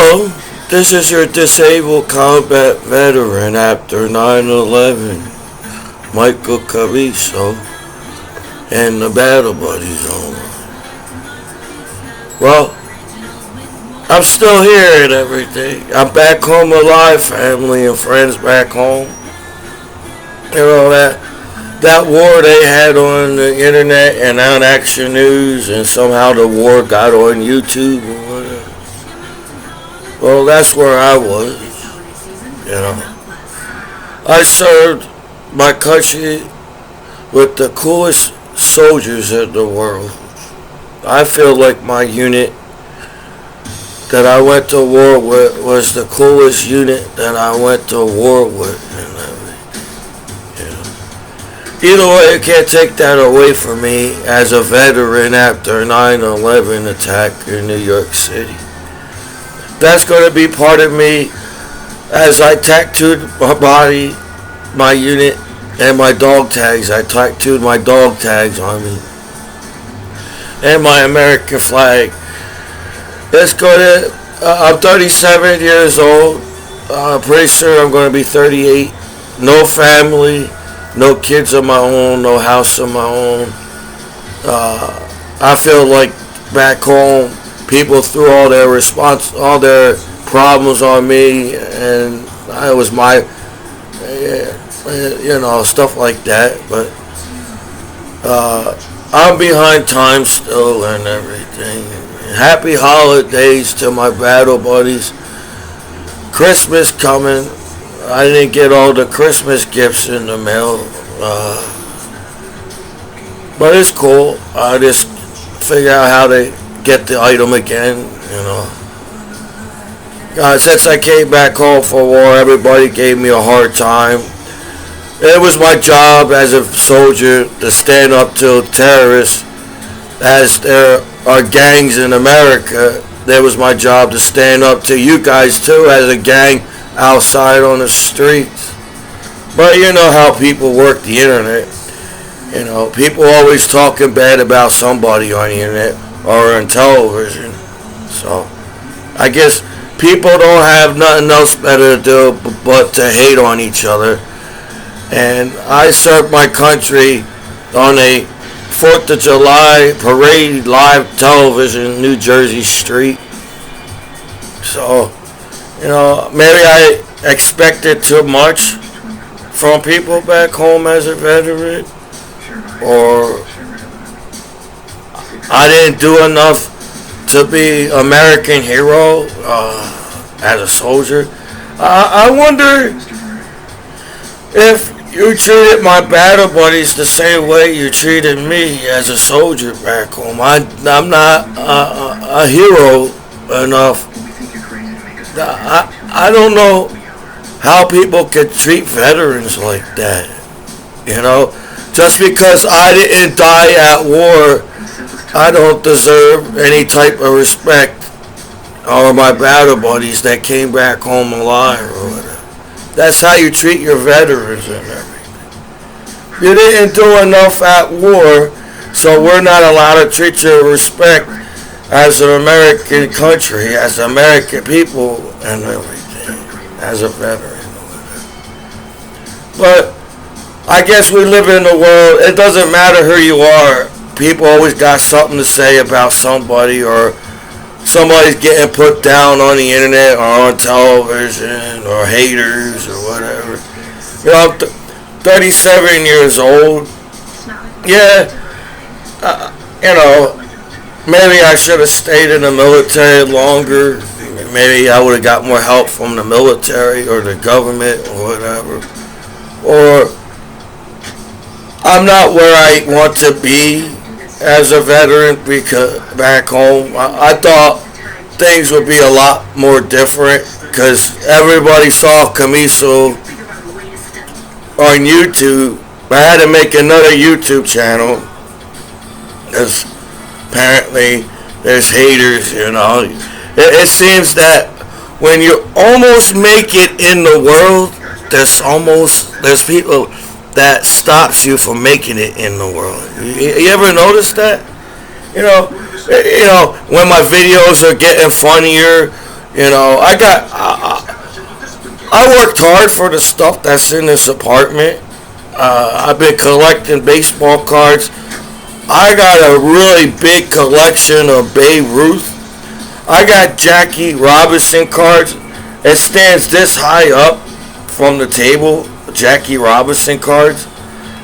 Hello, this is your disabled combat veteran after 9/11, Michael Commiso, and the Battle Buddy Zone. Well, I'm still here and everything. I'm back home alive, family and friends back home. You know, that war they had on the internet and on Action News, and somehow the war got on YouTube or whatever. Well, that's where I was, you know. I served my country with the coolest soldiers in the world. I feel like my unit that I went to war with was the coolest unit that I went to war with. Either way, you can't take that away from me as a veteran after 9/11 attack in New York City. That's going to be part of me as I tattooed my body, my unit, and my dog tags. I tattooed my dog tags on me. And my American flag. It's going to, I'm 37 years old. I'm pretty sure I'm going to be 38. No family. No kids of my own, no house of my own. I feel like back home, people threw all their problems on me, and it was my, stuff like that. But I'm behind time still and everything. Happy holidays to my battle buddies. Christmas coming. I didn't get all the Christmas gifts in the mail, but it's cool. I just figure out how to get the item again, you know. Since I came back home for war, everybody gave me a hard time. It was my job as a soldier to stand up to terrorists. As there are gangs in America, that was my job to stand up to you guys too as a gang outside on the streets. But you know how people work the internet. You know, people always talking bad about somebody on the internet or on television. So I guess people don't have nothing else better to do but to hate on each other. And I served my country on a 4th of July parade live television, New Jersey street. So, you know, maybe I expected too much from people back home as a veteran, or I didn't do enough to be American hero as a soldier. I wonder if you treated my battle buddies the same way you treated me as a soldier back home. I'm not a hero enough. I don't know how people could treat veterans like that. You know, just because I didn't die at war, I don't deserve any type of respect. Or my battle buddies that came back home alive or whatever. That's how you treat your veterans and everything. You didn't do enough at war, so we're not allowed to treat you with respect as an American country, as American people and everything, as a veteran. But I guess we live in a world, it doesn't matter who you are. People always got something to say about somebody, or somebody's getting put down on the internet or on television, or haters or whatever. You know, I'm 37 years old. Yeah, you know, maybe I should have stayed in the military longer. Maybe I would have got more help from the military or the government or whatever. Or I'm not where I want to be as a veteran because back home. I thought things would be a lot more different because everybody saw Commiso on YouTube. But I had to make another YouTube channel because apparently there's haters, you know. It seems that when you almost make it in the world, there's people that stops you from making it in the world. You ever notice that? You know, when my videos are getting funnier, You know, I worked hard for the stuff that's in this apartment. I've been collecting baseball cards. I got a really big collection of Babe Ruth. I got Jackie Robinson cards. It stands this high up from the table, Jackie Robinson cards,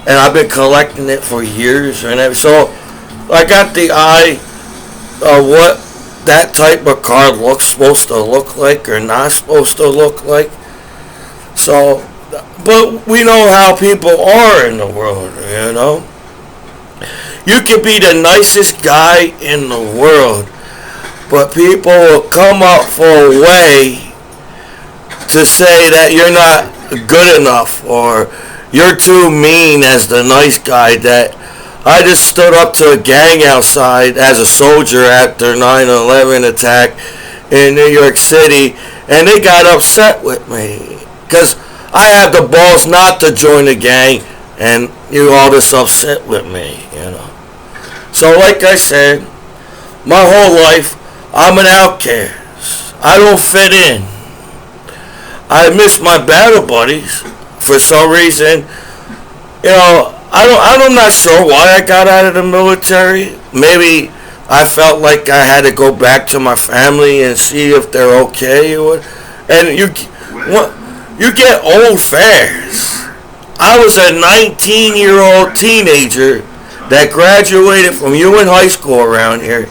and I've been collecting it for years. And so I got the eye of what that type of card looks supposed to look like or not supposed to look like. So, but we know how people are in the world, you know. You could be the nicest guy in the world, but people will come up for a way to say that you're not good enough or you're too mean as the nice guy. That I just stood up to a gang outside as a soldier after 9/11 attack in New York City, and they got upset with me because I have the balls not to join the gang, and you all this upset with me, you know. So like I said, my whole life I'm an outcast. I don't fit in. I miss my battle buddies for some reason. You know, I'm not sure why I got out of the military. Maybe I felt like I had to go back to my family and see if they're okay. And you get old fast. I was a 19-year-old teenager that graduated from UN High School around here.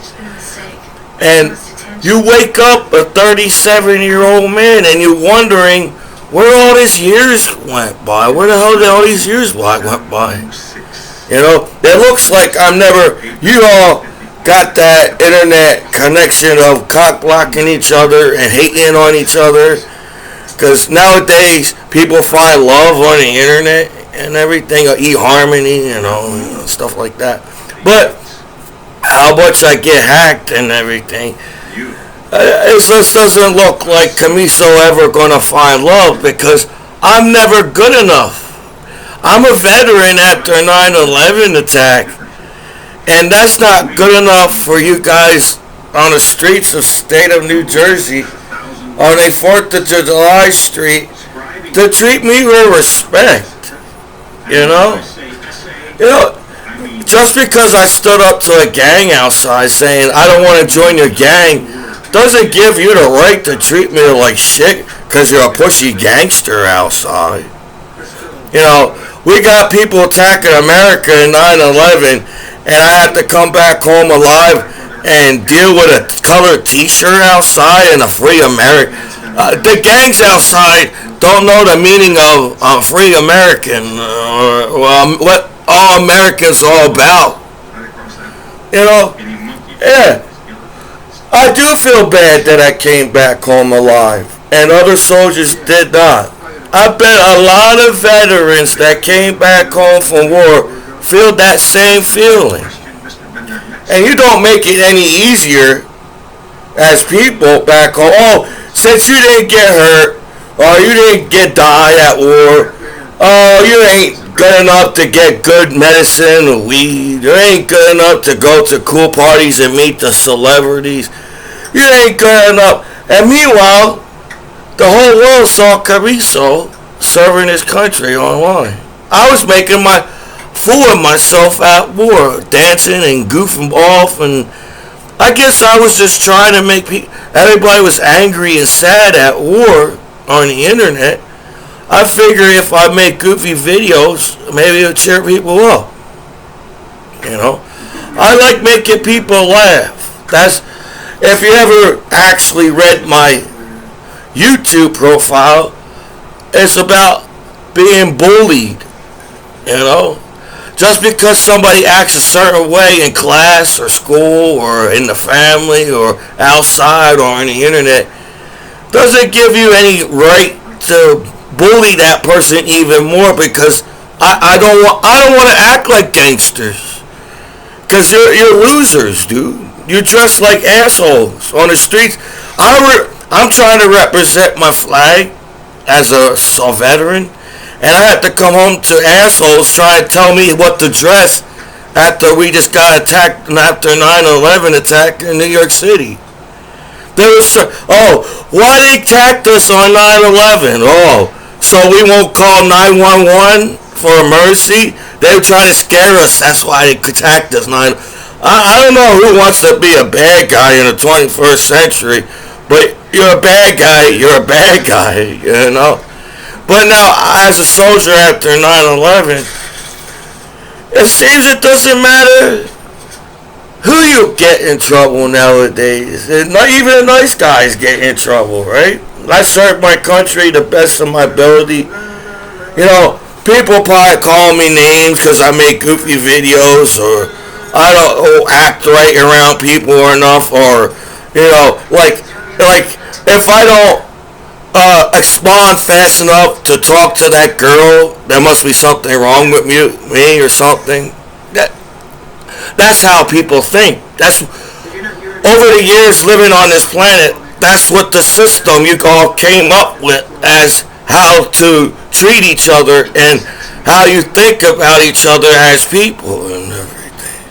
And you wake up a 37-year-old man and you're wondering where all these years went by. Where the hell did all these years went by? You know, it looks like you all got that internet connection of cock blocking each other and hating on each other. Because nowadays, people find love on the internet and everything, eHarmony, you know, stuff like that. But how much I get hacked and everything, it just doesn't look like Commiso ever going to find love because I'm never good enough. I'm a veteran after 9/11 attack, and that's not good enough for you guys on the streets of state of New Jersey on a 4th of July street to treat me with respect. You know? Just because I stood up to a gang outside saying I don't want to join your gang doesn't give you the right to treat me like shit because you're a pushy gangster outside. You know, we got people attacking America in 9/11, and I have to come back home alive and deal with a colored t-shirt outside and a free America. The gangs outside don't know the meaning of free American, what all Americans are all about. You know, yeah. I do feel bad that I came back home alive, and other soldiers did not. I bet a lot of veterans that came back home from war feel that same feeling. And you don't make it any easier as people back home. Oh, since you didn't get hurt, or you didn't die at war, oh, you ain't good enough to get good medicine or weed. You ain't good enough to go to cool parties and meet the celebrities. You ain't good enough. And meanwhile, the whole world saw Commiso serving his country online. I was making my fool of myself at war, dancing and goofing off, and I guess I was just trying to make everybody was angry and sad at war on the internet. I figure if I make goofy videos, maybe it'll cheer people up. You know, I like making people laugh. If you ever actually read my YouTube profile, it's about being bullied. You know, just because somebody acts a certain way in class or school or in the family or outside or on the internet doesn't give you any right to bully that person even more, because I don't want to act like gangsters, because you're losers, dude. You dress like assholes on the streets. I'm trying to represent my flag as a veteran, and I had to come home to assholes trying to tell me what to dress after we just got attacked after 9/11 attack in New York City. There was, why they attacked us on 9/11? Oh, so we won't call 911 for emergency? They were trying to scare us. That's why they attacked us. I don't know who wants to be a bad guy in the 21st century, but you're a bad guy. You're a bad guy, you know. But now, as a soldier after 9/11, it seems it doesn't matter who you get in trouble nowadays. Not even the nice guys get in trouble, right? I served my country the best of my ability. You know, people probably call me names because I make goofy videos, or I don't act right around people enough, or, you know, like if I don't respond fast enough to talk to that girl, there must be something wrong with me or something. That's how people think. That's over the years living on this planet. That's what the system you all came up with as how to treat each other and how you think about each other as people and everything.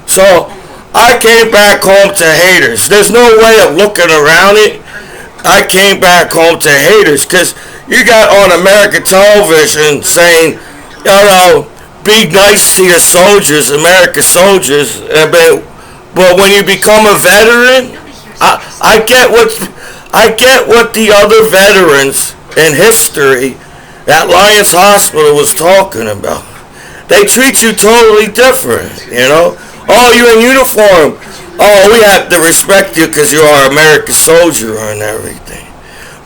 So I came back home to haters. There's no way of looking around it. I came back home to haters because you got on American television saying, you know, be nice to your soldiers, American soldiers. But when you become a veteran, I get what the other veterans in history at Lions Hospital was talking about. They treat you totally different, you know. Oh, you're in uniform. Oh, we have to respect you because you are an American soldier and everything.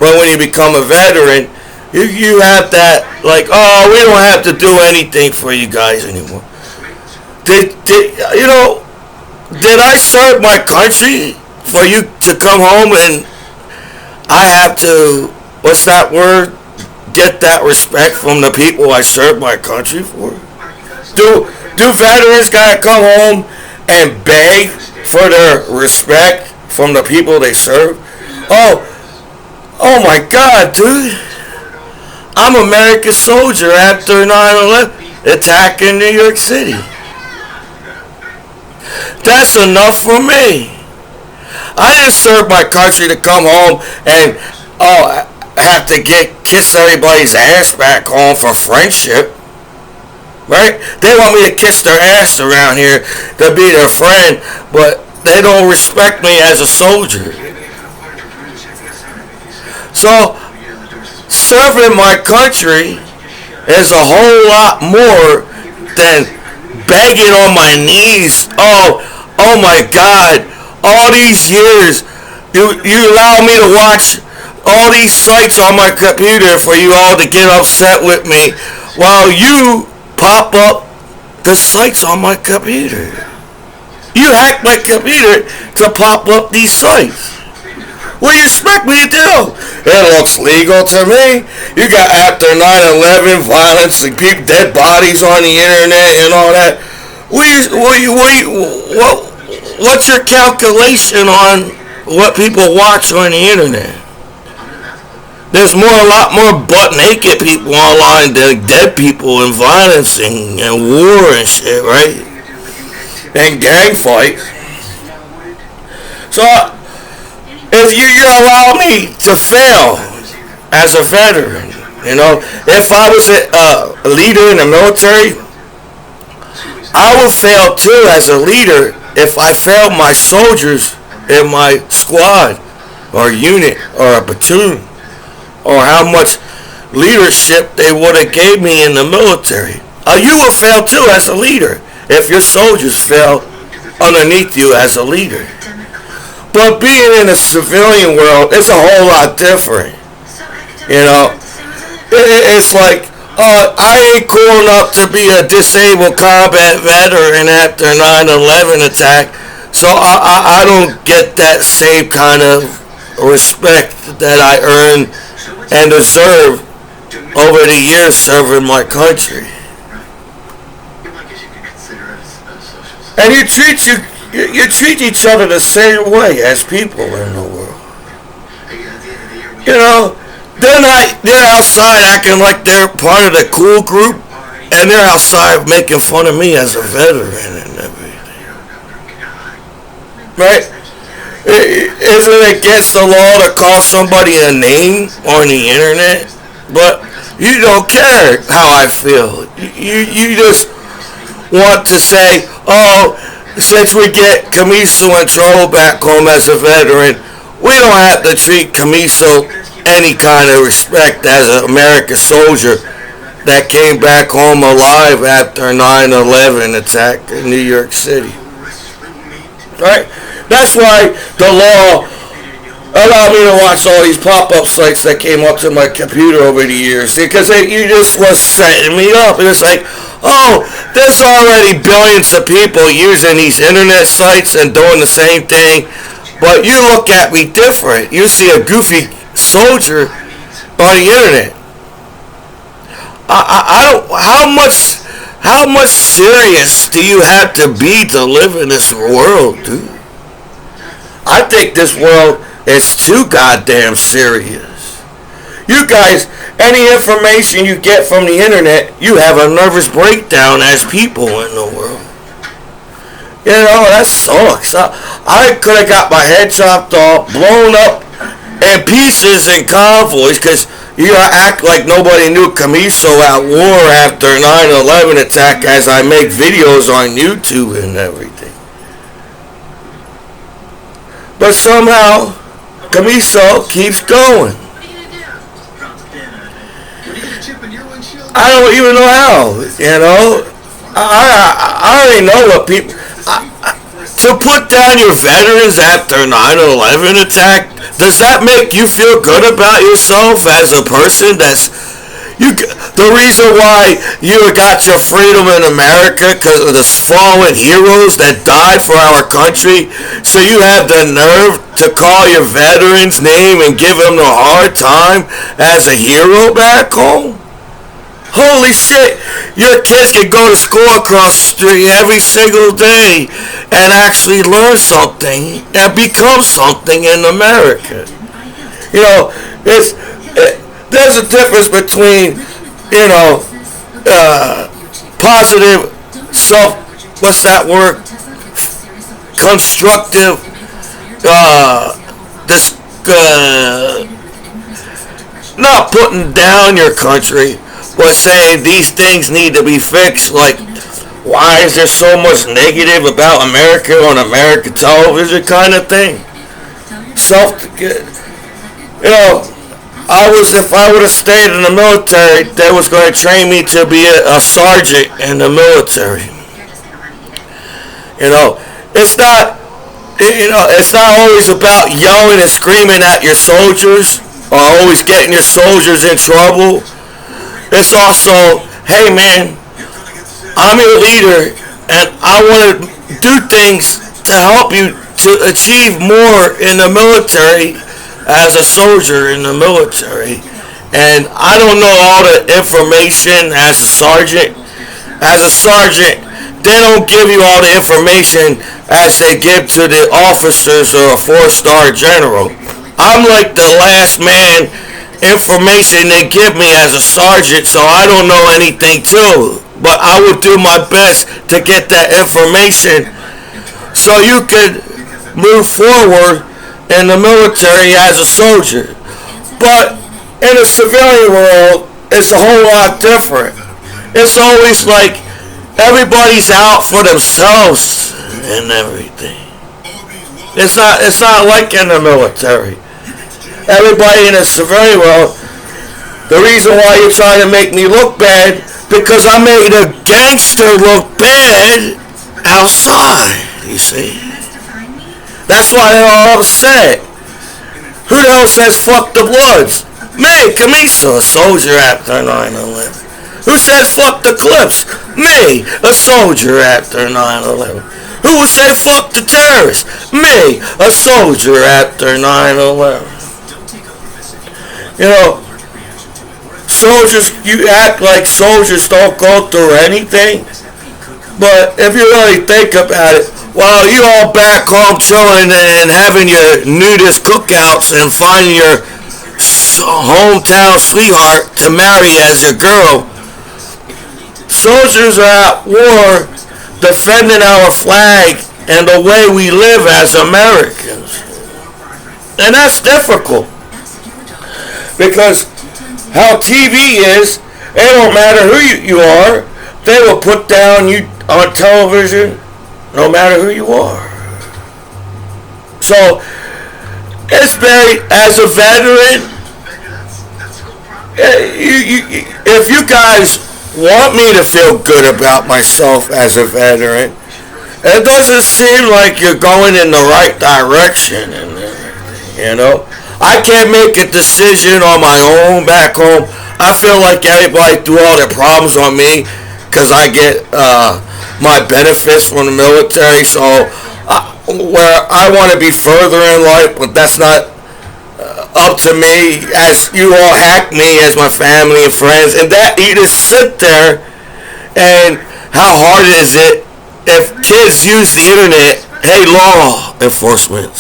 But when you become a veteran, you have that, like, oh, we don't have to do anything for you guys anymore. Did I serve my country for you to come home and I have to, what's that word, get that respect from the people I served my country for? Do veterans gotta come home and beg for their respect from the people they serve? Oh my God, dude. I'm an American soldier after 9/11 attack in New York City. That's enough for me. I didn't serve my country to come home and have to kiss everybody's ass back home for friendship. Right? They want me to kiss their ass around here to be their friend, but they don't respect me as a soldier. So, serving my country is a whole lot more than begging on my knees. Oh my God. All these years, you allow me to watch all these sites on my computer for you all to get upset with me while you pop up the sites on my computer. You hack my computer to pop up these sites. What do you expect me to do? It looks legal to me. You got after 9/11 violence and people, dead bodies on the internet and all that. What's your calculation on what people watch on the internet? There's a lot more butt naked people online than dead people and violence and war and shit, right? And gang fights. So if you allow me to fail as a veteran, you know, if I was a leader in the military, I would fail too as a leader if I failed my soldiers in my squad or unit or a platoon, or how much leadership they would have gave me in the military. You would fail too as a leader if your soldiers fell underneath you as a leader. But being in a civilian world is a whole lot different. You know, it's like, I ain't cool enough to be a disabled combat veteran after 9/11 attack, so I don't get that same kind of respect that I earned and deserve over the years serving my country. And you treat each other the same way as people in the world. You know, they're outside acting like they're part of the cool group, and they're outside making fun of me as a veteran and everything. Right? Isn't it against the law to call somebody a name on the internet? But you don't care how I feel. You just want to say, oh, since we get Commiso in trouble back home as a veteran, we don't have to treat Commiso any kind of respect as an American soldier that came back home alive after 9/11 attack in New York City. Right? That's why the law allowed me to watch all these pop-up sites that came up to my computer over the years, because you just was setting me up. And it's like, oh, there's already billions of people using these internet sites and doing the same thing, but you look at me different. You see a goofy soldier on the internet. I don't. How much serious do you have to be to live in this world, dude? I think this world is too goddamn serious. You guys, any information you get from the internet, you have a nervous breakdown as people in the world. You know, that sucks. I could have got my head chopped off, blown up in pieces in convoys, because you act like nobody knew Commiso at war after 9/11 attack, as I make videos on YouTube and everything. But somehow, Commiso keeps going. I don't even know how, you know. I already know what people... to put down your veterans after 9/11 attack, does that make you feel good about yourself as a person? The reason why you got your freedom in America, because of the fallen heroes that died for our country, so you have the nerve to call your veteran's name and give him a hard time as a hero back home? Holy shit, your kids can go to school across the street every single day and actually learn something and become something in America. You know, there's a difference between, you know, positive what's that word? Constructive, not putting down your country, but saying these things need to be fixed. Like, why is there so much negative about America on American television kind of thing? You know, if I would have stayed in the military, they was going to train me to be a sergeant in the military. You know, it's not always about yelling and screaming at your soldiers or always getting your soldiers in trouble. It's also, hey man, I'm your leader and I want to do things to help you to achieve more in the military as a soldier in the military. And I don't know all the information as a sergeant. As a sergeant, they don't give you all the information as they give to the officers or a 4-star general. I'm like the last man information they give me as a sergeant, so I don't know anything too. But I would do my best to get that information so you could move forward in the military as a soldier. But in the civilian world, it's a whole lot different. It's always like everybody's out for themselves and everything. It's not like in the military. Everybody in the civilian world, the reason why you're trying to make me look bad, because I made a gangster look bad outside, you see. That's why they're all upset. Who the hell says fuck the Bloods? Me, Commiso, a soldier after 9/11. Who says fuck the Clips? Me, a soldier after 9/11. Who would say fuck the terrorists? Me, a soldier after 9/11. You know, soldiers, you act like soldiers don't go through anything. But if you really think about it, while you all back home chilling and having your nudist cookouts and finding your hometown sweetheart to marry as your girl, soldiers are at war defending our flag and the way we live as Americans. And that's difficult because how TV is, it don't matter who you are, they will put down you on television no matter who you are. So it's very, as a veteran, if you guys want me to feel good about myself as a veteran, it doesn't seem like you're going in the right direction. I can't make a decision on my own back home. I feel like everybody threw all their problems on me because I get my benefits from the military. So where I want to be further in life, but that's not up to me, as you all hack me as my family and friends, and that you just sit there. And how hard is it if kids use the internet? Hey, law enforcement,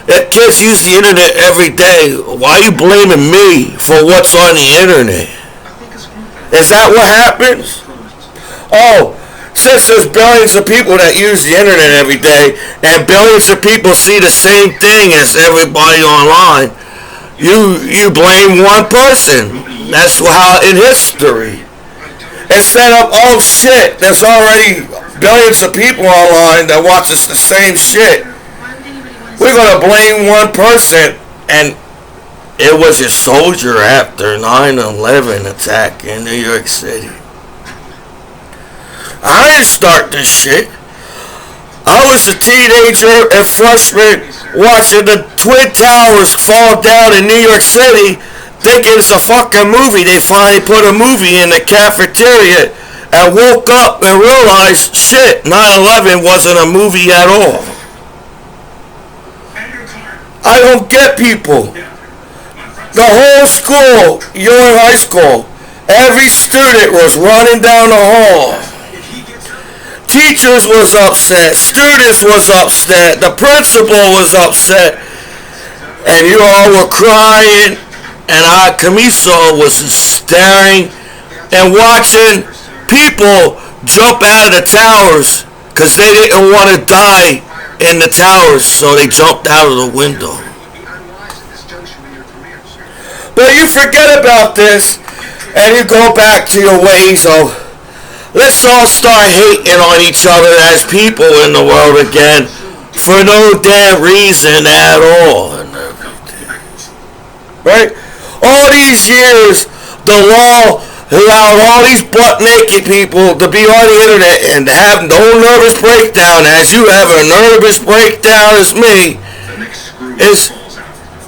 if kids use the internet every day, why are you blaming me for what's on the internet? Is that what happens? Oh, since there's billions of people that use the internet every day, and billions of people see the same thing as everybody online, you blame one person. That's how in history. Instead of, oh shit, there's already billions of people online that watches the same shit, we're going to blame one person, and it was a soldier after 9/11 attack in New York City. I didn't start this shit. I was a teenager and freshman watching the Twin Towers fall down in New York City, thinking it's a fucking movie. They finally put a movie in the cafeteria and woke up and realized, shit, 9/11 wasn't a movie at all. I don't get people. The whole school, you're in high school, every student was running down the hall. Teachers was upset, students was upset, the principal was upset, and you all were crying, and Commiso was staring and watching people jump out of the towers because they didn't want to die in the towers, so they jumped out of the window. But you forget about this and you go back to your ways of, let's all start hating on each other as people in the world again for no damn reason at all. Right? All these years, the law allowed all these butt-naked people to be on the internet and have no nervous breakdown, as you have a nervous breakdown as me, is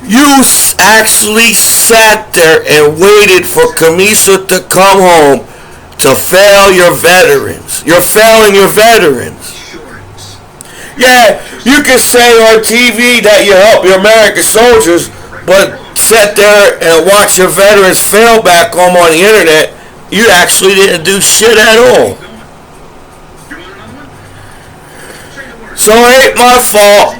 you actually sat there and waited for Commiso to come home to fail your veterans. You're failing your veterans. Yeah, you can say on TV that you help your American soldiers, but sit there and watch your veterans fail back home on the internet, you actually didn't do shit at all. So it ain't my fault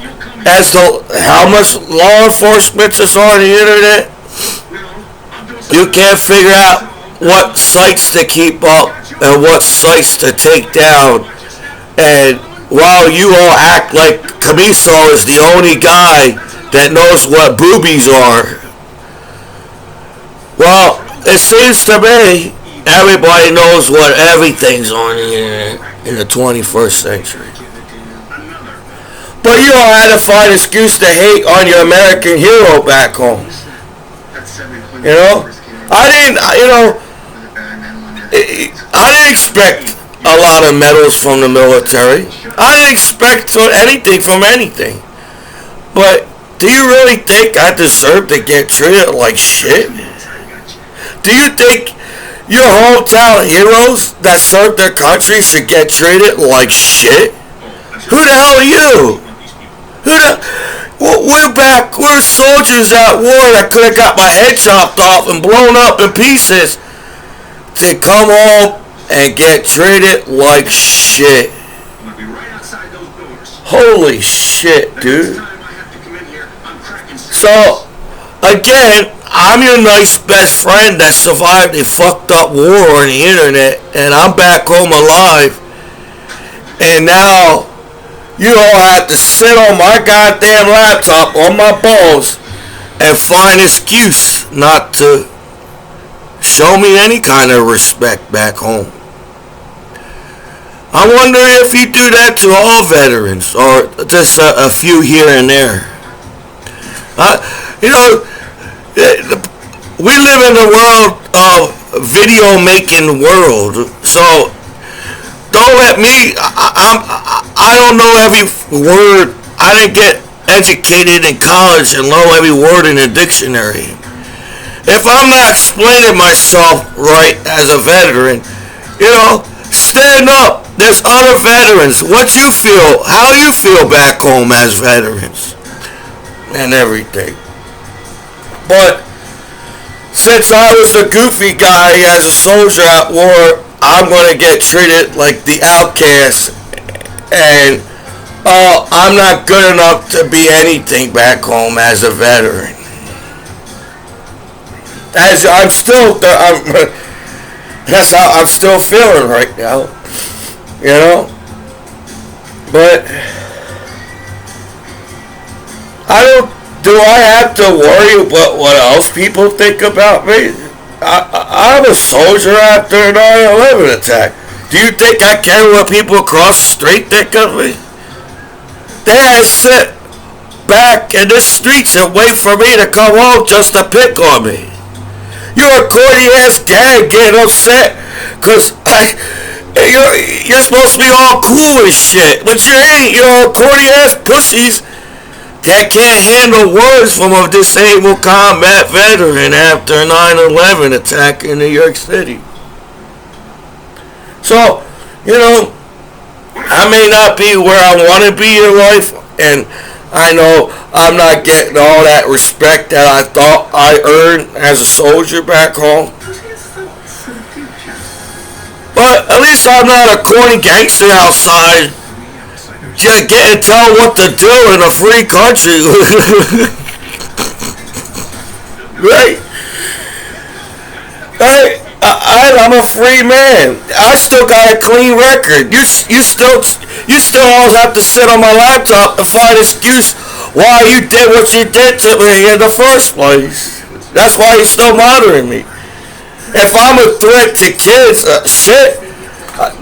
as to how much law enforcement is on the internet. You can't figure out what sites to keep up and what sites to take down. And while you all act like Commiso is the only guy that knows what boobies are, well, it seems to me everybody knows what everything's on the internet in the 21st century. But you all had to find an excuse to hate on your American hero back home. I didn't expect a lot of medals from the military. I didn't expect anything from anything. But do you really think I deserve to get treated like shit? Do you think your hometown heroes that served their country should get treated like shit? Who the hell are you? We're soldiers at war that could have got my head chopped off and blown up in pieces to come home and get treated like shit. Holy shit, dude. So, again, I'm your nice best friend that survived a fucked up war on the internet, and I'm back home alive. And now You all have to sit on my goddamn laptop on my balls and find an excuse not to show me any kind of respect back home. I wonder if you do that to all veterans or just a few here and there. You know, we live in a world of video making world, so don't let me. I don't know every word. I didn't get educated in college and know every word in a dictionary. If I'm not explaining myself right as a veteran, stand up. There's other veterans. What you feel, how you feel back home as veterans, and everything. But since I was a goofy guy as a soldier at war, I'm gonna get treated like the outcast, and I'm not good enough to be anything back home as a veteran. As that's how I'm still feeling right now. But do I have to worry about what else people think about me? I'm a soldier after a 9/11 attack. Do you think I care what people across the street think of me? They had to sit back in the streets and wait for me to come home just to pick on me. You're a corny ass gang getting upset because you're supposed to be all cool and shit, but you ain't. You're corny ass pussies that can't handle words from a disabled combat veteran after a 9/11 attack in New York City. So, I may not be where I want to be in life, and I know I'm not getting all that respect that I thought I earned as a soldier back home. But at least I'm not a corny gangster outside just getting told what to do in a free country. Right? I'm a free man. I still got a clean record. You still always have to sit on my laptop and find an excuse why you did what you did to me in the first place. That's why you're still monitoring me. If I'm a threat to kids, shit.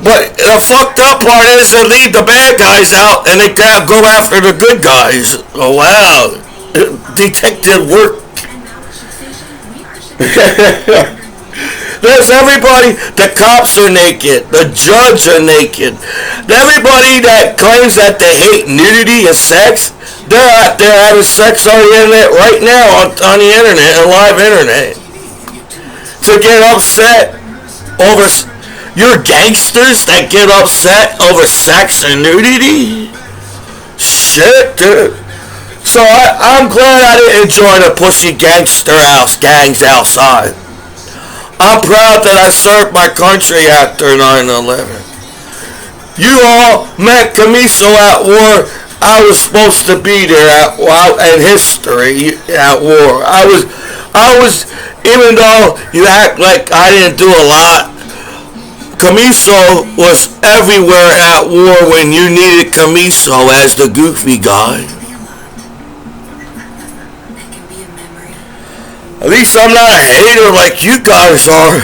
But the fucked up part is they leave the bad guys out and they go after the good guys. Oh wow, detective work. There's everybody. The cops are naked. The judge are naked. Everybody that claims that they hate nudity and sex, they're out there having sex on the internet right now on the internet, and live internet. To get upset over, you're gangsters that get upset over sex and nudity? Shit, dude. So I'm glad I didn't join the pussy gangster house gangs outside. I'm proud that I served my country after 9/11. You all met Commiso at war. I was supposed to be there in history at war. I was, even though you act like I didn't do a lot, Commiso was everywhere at war when you needed Commiso as the goofy guy. At least I'm not a hater like you guys are.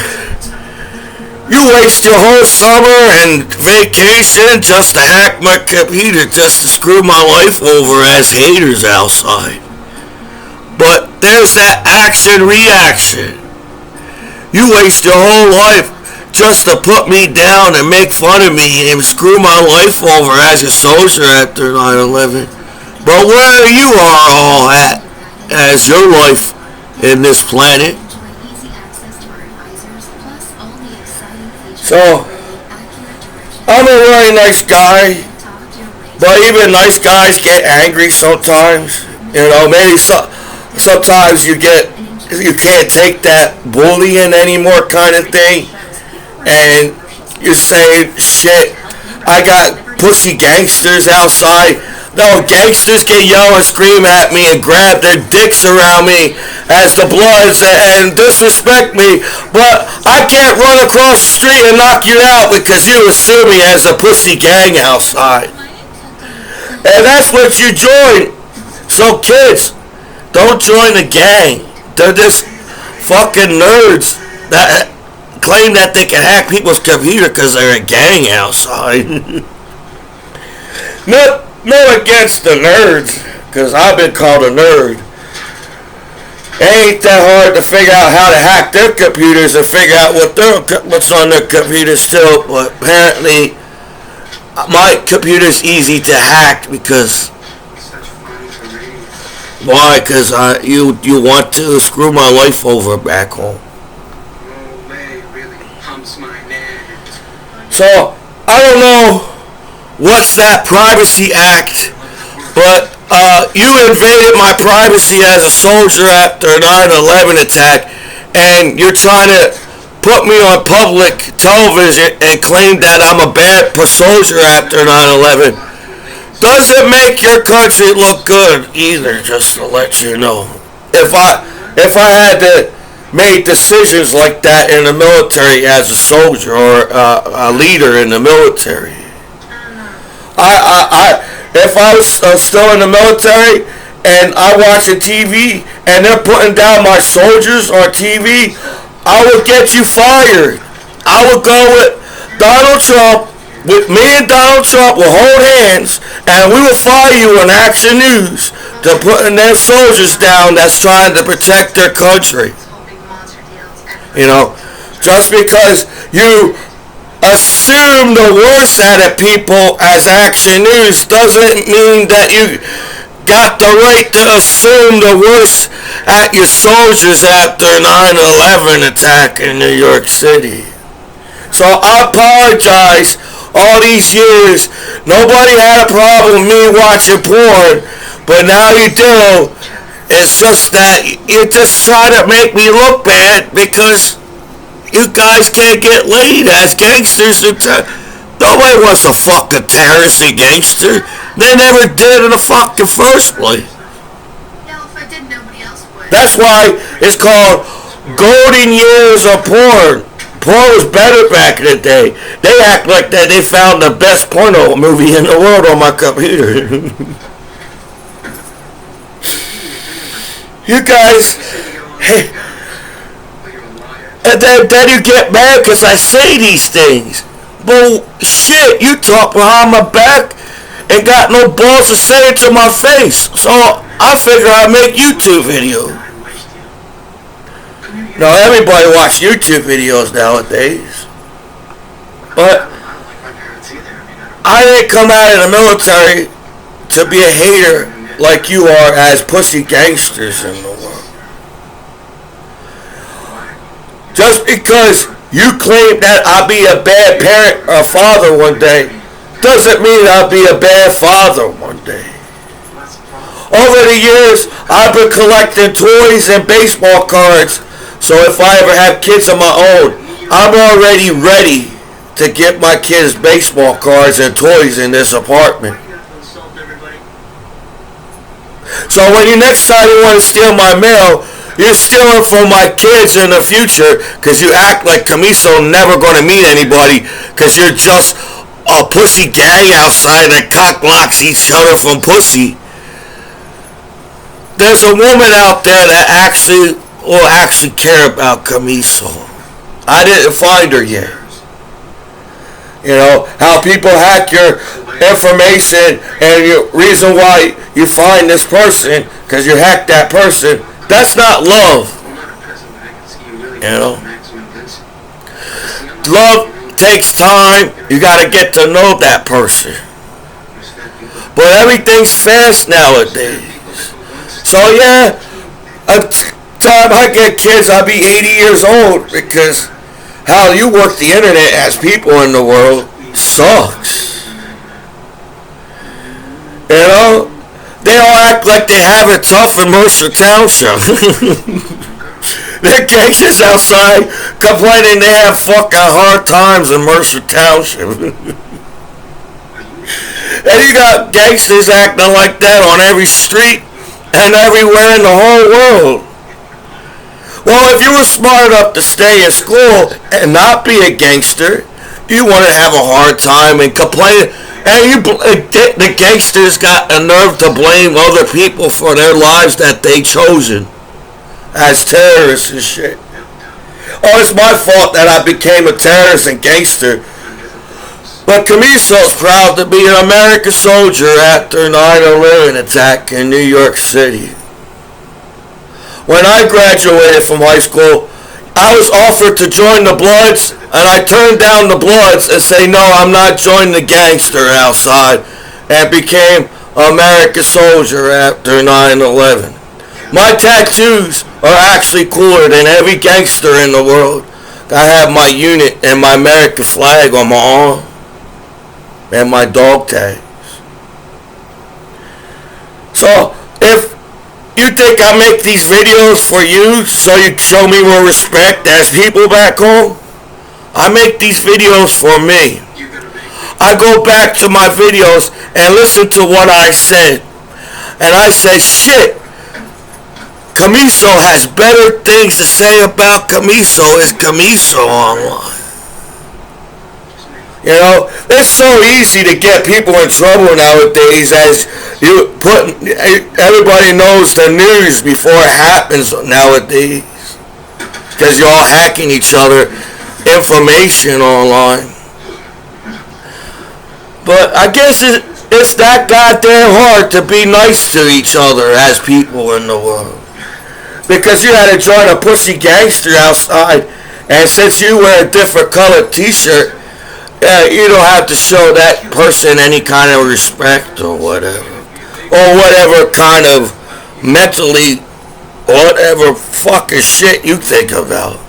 You waste your whole summer and vacation just to hack my computer just to screw my life over as haters outside. But there's that action-reaction. You waste your whole life just to put me down and make fun of me and screw my life over as a soldier after 9/11. But where you are all at as your life in this planet. So, I'm a really nice guy, but even nice guys get angry sometimes. Maybe sometimes you can't take that bullying anymore kind of thing, and you say, shit, I got pussy gangsters outside. No, gangsters can yell and scream at me and grab their dicks around me as the Bloods and disrespect me, but I can't run across the street and knock you out because you assume me as a pussy gang outside. And that's what you join. So kids, don't join a gang. They're just fucking nerds that claim that they can hack people's computer because they're a gang outside. No against the nerds, because I've been called a nerd. It ain't that hard to figure out how to hack their computers and figure out what's on their computers still. But apparently, my computer's easy to hack because why? Because you want to screw my life over back home. So I don't know what's that Privacy Act, but you invaded my privacy as a soldier after a 9/11 attack, and you're trying to put me on public television and claim that I'm a bad soldier after 9/11. Doesn't make your country look good either, just to let you know. If I had to make decisions like that in the military as a soldier or a leader in the military, if I was still in the military and I watching TV and they're putting down my soldiers on TV, I would get you fired. I would go with Donald Trump. With me and Donald Trump will hold hands, and we will fire you on Action News to putting their soldiers down that's trying to protect their country. You know, just because you assume the worst out of people as Action News doesn't mean that you got the right to assume the worst at your soldiers after 9/11 attack in New York City. So I apologize. All these years, nobody had a problem with me watching porn, but now you do. It's just that you just try to make me look bad because you guys can't get laid as gangsters. Nobody wants to fuck a terrorist and gangster. They never did in the fucking first place. That's why it's called Golden Years of Porn. Porn was better back in the day. They act like that they found the best porno movie in the world on my computer. You guys, hey, and then you get mad because I say these things. Well, shit, you talk behind my back and got no balls to say it to my face. So I figure I'd make YouTube videos. Now everybody watch YouTube videos nowadays. But I didn't come out of the military to be a hater like you are as pussy gangsters in the world. Just because you claim that I'll be a bad parent or father one day doesn't mean I'll be a bad father one day. Over the years, I've been collecting toys and baseball cards. So if I ever have kids of my own, I'm already ready to get my kids baseball cards and toys in this apartment. So when you next time you want to steal my mail, you're stealing from my kids in the future because you act like Commiso never going to meet anybody because you're just a pussy gang outside that cock blocks each other from pussy. There's a woman out there that actually will actually care about Commiso. I didn't find her yet. You know, how people hack your information and the reason why you find this person because you hacked that person. That's not love. You know, love takes time. You got to get to know that person. But everything's fast nowadays. So yeah, time I get kids, I'll be 80 years old because how you work the internet as people in the world sucks. You know, they all act like they have it tough in Mercer Township. They're gangsters outside complaining they have fucking hard times in Mercer Township. And you got gangsters acting like that on every street and everywhere in the whole world. Well, if you were smart enough to stay in school and not be a gangster, you want to have a hard time and complain. And the gangsters got a nerve to blame other people for their lives that they chosen as terrorists and shit. Oh, it's my fault that I became a terrorist and gangster. But Commiso's proud to be an American soldier after 9/11 attack in New York City. When I graduated from high school, I was offered to join the Bloods, and I turned down the Bloods and say, no, I'm not joining the gangster outside, and became an American soldier after 9/11. My tattoos are actually cooler than every gangster in the world. I have my unit and my American flag on my arm, and my dog tags. So, if you think I make these videos for you so you show me more respect as people back home, I make these videos for me. I go back to my videos and listen to what I said. And I say, shit, Commiso has better things to say about Commiso as Commiso online. You know, it's so easy to get people in trouble nowadays, as everybody knows the news before it happens nowadays, because you're all hacking each other information online. But I guess it's that goddamn hard to be nice to each other as people in the world, because you had to join a pussy gangster outside, and since you wear a different colored t-shirt, you don't have to show that person any kind of respect or whatever kind of mentally whatever fucking shit you think about.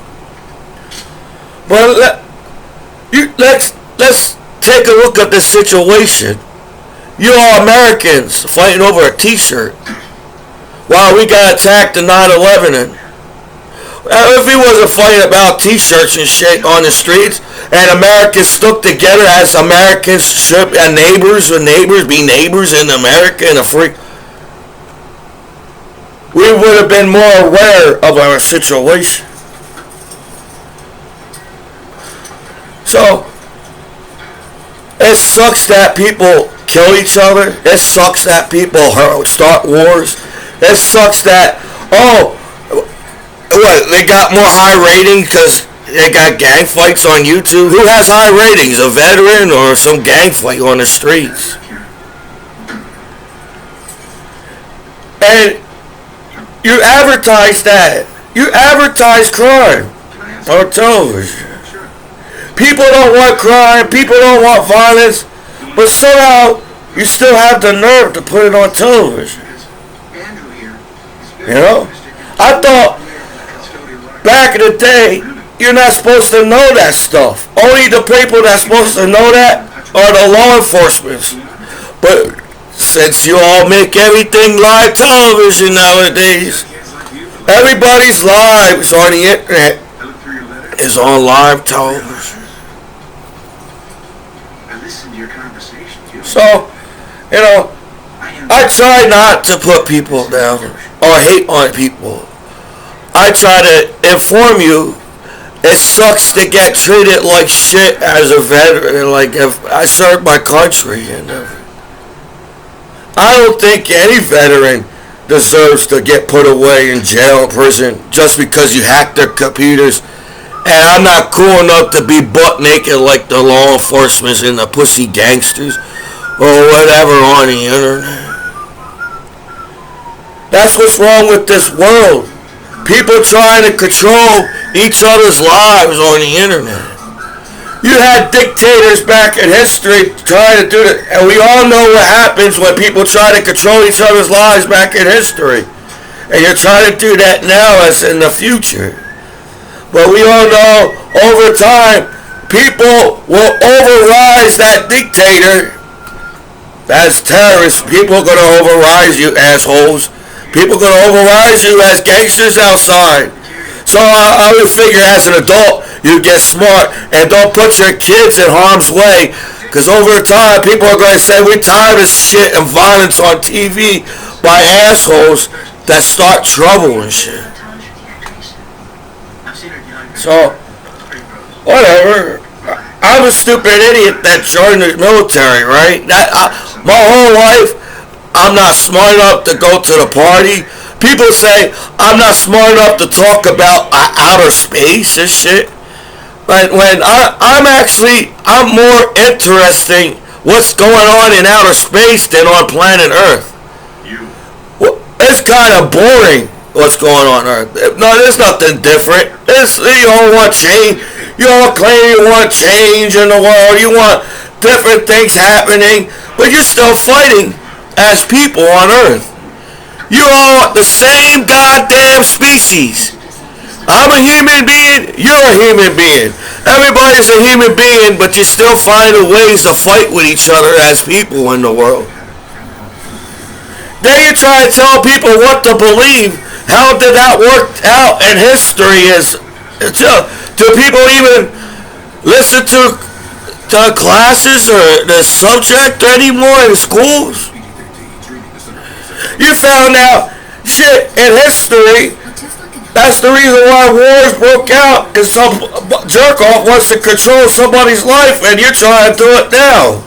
But let's take a look at this situation. You all Americans fighting over a t-shirt while we got attacked in 9/11. If we wasn't fighting about t-shirts and shit on the streets, and Americans stuck together as Americans should, and neighbors be neighbors in America and a free, we would have been more aware of our situation. So, it sucks that people kill each other. It sucks that people start wars. It sucks that, what, they got more high ratings because they got gang fights on YouTube? Who has high ratings, a veteran or some gang fight on the streets? And you advertise that. You advertise crime on television. People don't want crime, people don't want violence, but somehow you still have the nerve to put it on television. You know? I thought back in the day, you're not supposed to know that stuff. Only the people that's supposed to know that are the law enforcement. But since you all make everything live television nowadays, everybody's lives on the internet is on live television. So, you know, I try not to put people down or hate on people. I try to inform you. It sucks to get treated like shit as a veteran. Like, if I served my country, and I don't think any veteran deserves to get put away in jail or prison just because you hacked their computers. And I'm not cool enough to be butt naked like the law enforcement and the pussy gangsters or whatever on the internet. That's what's wrong with this world. People trying to control each other's lives on the internet. You had dictators back in history trying to do that, and we all know what happens when people try to control each other's lives back in history. And you're trying to do that now as in the future. But we all know over time, people will override that dictator. As terrorists, people are going to override you, assholes. People are going to override you as gangsters outside. So I would figure as an adult, you get smart and don't put your kids in harm's way. Because over time, people are going to say, we're tired of shit and violence on TV by assholes that start trouble and shit. So, whatever. I'm a stupid idiot that joined the military, right? My whole life, I'm not smart enough to go to the party. People say I'm not smart enough to talk about outer space and shit. But when I'm more interesting what's going on in outer space than on planet Earth. Well, it's kind of boring what's going on Earth. No, there's nothing different. You all want change. You all claim you want change in the world. You want different things happening, but you're still fighting as people on Earth. You are the same goddamn species. I'm a human being. You're a human being. Everybody's a human being, but you still find ways to fight with each other as people in the world. Then you try to tell people what to believe. How did that work out in history? Do people even listen to classes or the subject anymore in schools? You found out shit in history. That's the reason why wars broke out, because some jerk off wants to control somebody's life, and you're trying to do it now.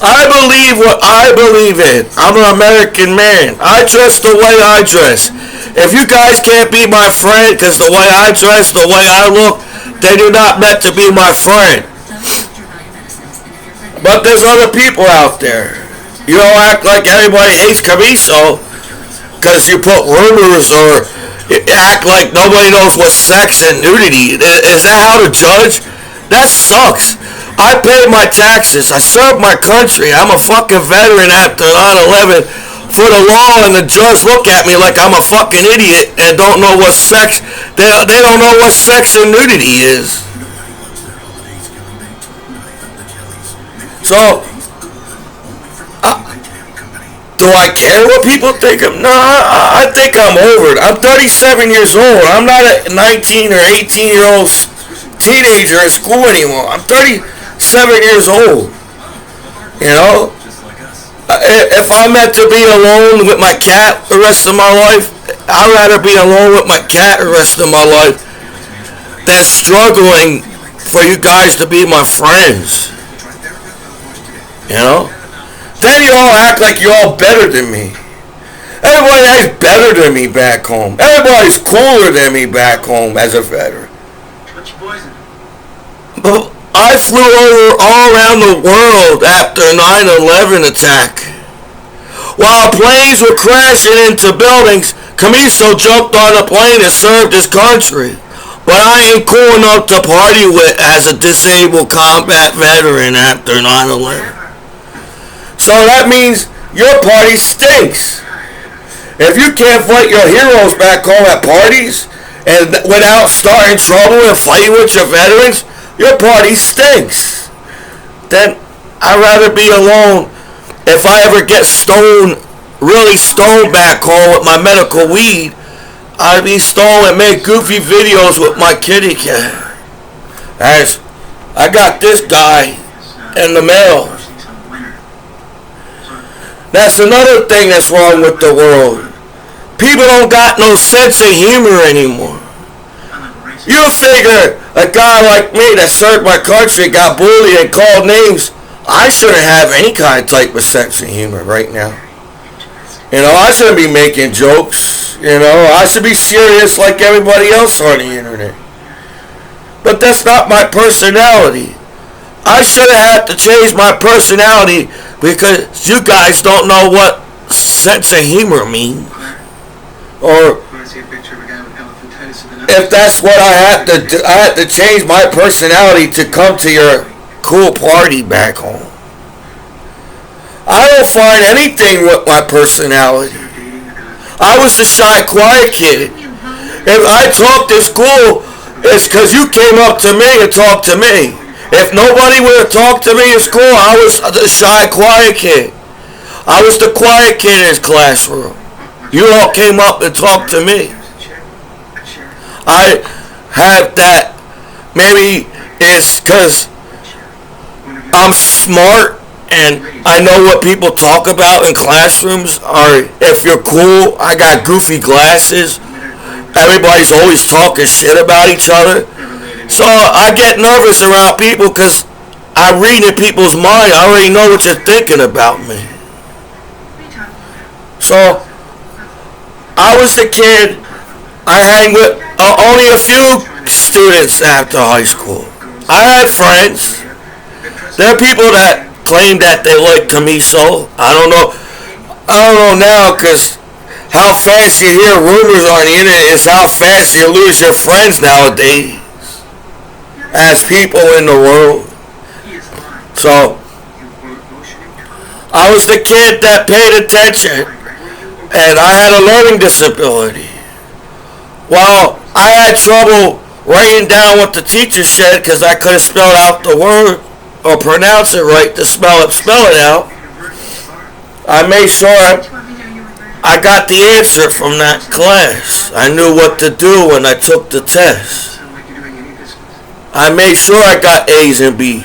I believe what I believe in. I'm an American man. I dress the way I dress. If you guys can't be my friend because the way I dress, the way I look, then you're not meant to be my friend. But there's other people out there. You don't act like everybody hates Commiso because you put rumors or you act like nobody knows what sex and nudity. Is that how to judge? That sucks. I paid my taxes. I served my country. I'm a fucking veteran after 9/11 for the law, and the judge look at me like I'm a fucking idiot and don't know what sex. They don't know what sex and nudity is. So, do I care what people think of? No, I think I'm over it. I'm 37 years old. I'm not a 19 or 18-year-old teenager in school anymore. I'm 37 years old. You know? If I'm meant to be alone with my cat the rest of my life, I'd rather be alone with my cat the rest of my life than struggling for you guys to be my friends. You know? Then you all act like you're all better than me. Everybody's better than me back home. Everybody's cooler than me back home as a veteran. What's your poison? But I flew over all around the world after 9/11 attack. While planes were crashing into buildings, Commiso jumped on a plane and served his country. But I ain't cool enough to party with as a disabled combat veteran after 9/11. So that means your party stinks. If you can't fight your heroes back home at parties and without starting trouble and fighting with your veterans, your party stinks. Then I'd rather be alone. If I ever get stoned, really stoned back home with my medical weed, I'd be stoned and make goofy videos with my kitty cat. As I got this guy in the mail. That's another thing that's wrong with the world. People don't got no sense of humor anymore. You figure a guy like me that served my country, got bullied and called names, I shouldn't have any kind of type of sense of humor right now. You know, I shouldn't be making jokes. You know, I should be serious like everybody else on the internet. But that's not my personality. I should have had to change my personality because you guys don't know what sense of humor means. Or if that's what I had to do, I had to change my personality to come to your cool party back home. I don't find anything with my personality. I was a shy, quiet kid. If I talked in school, it's because you came up to me and talked to me. If nobody would have talked to me in school, I was the shy, quiet kid. I was the quiet kid in his classroom. You all came up and talked to me. I have that. Maybe it's because I'm smart and I know what people talk about in classrooms. Or if you're cool, I got goofy glasses. Everybody's always talking shit about each other. So I get nervous around people because I read in people's mind. I already know what you're thinking about me. So I was a kid. I hang with only a few students after high school. I had friends. There are people that claim that they like Commiso. I don't know. I don't know now because how fast you hear rumors on the internet is how fast you lose your friends nowadays as people in the world. So I was the kid that paid attention and I had a learning disability. Well, I had trouble writing down what the teacher said because I couldn't spell out the word or pronounce it right to spell it out. I made sure I got the answer from that class. I knew what to do when I took the test. I made sure I got A's and B's.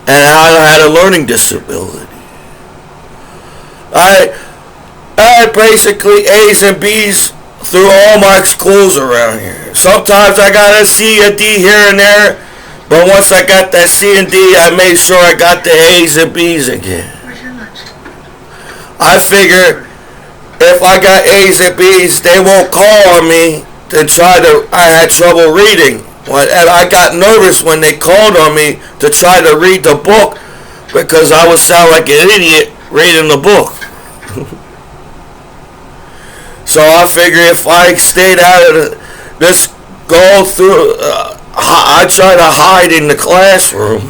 And I had a learning disability. I had basically A's and B's through all my schools around here. Sometimes I got a C, a D here and there, but once I got that C and D, I made sure I got the A's and B's again. I figure if I got A's and B's, they won't call on me to try to. I had trouble reading, and I got nervous when they called on me to try to read the book because I would sound like an idiot reading the book. So I figure if I stayed out of this, go through, I try to hide in the classroom.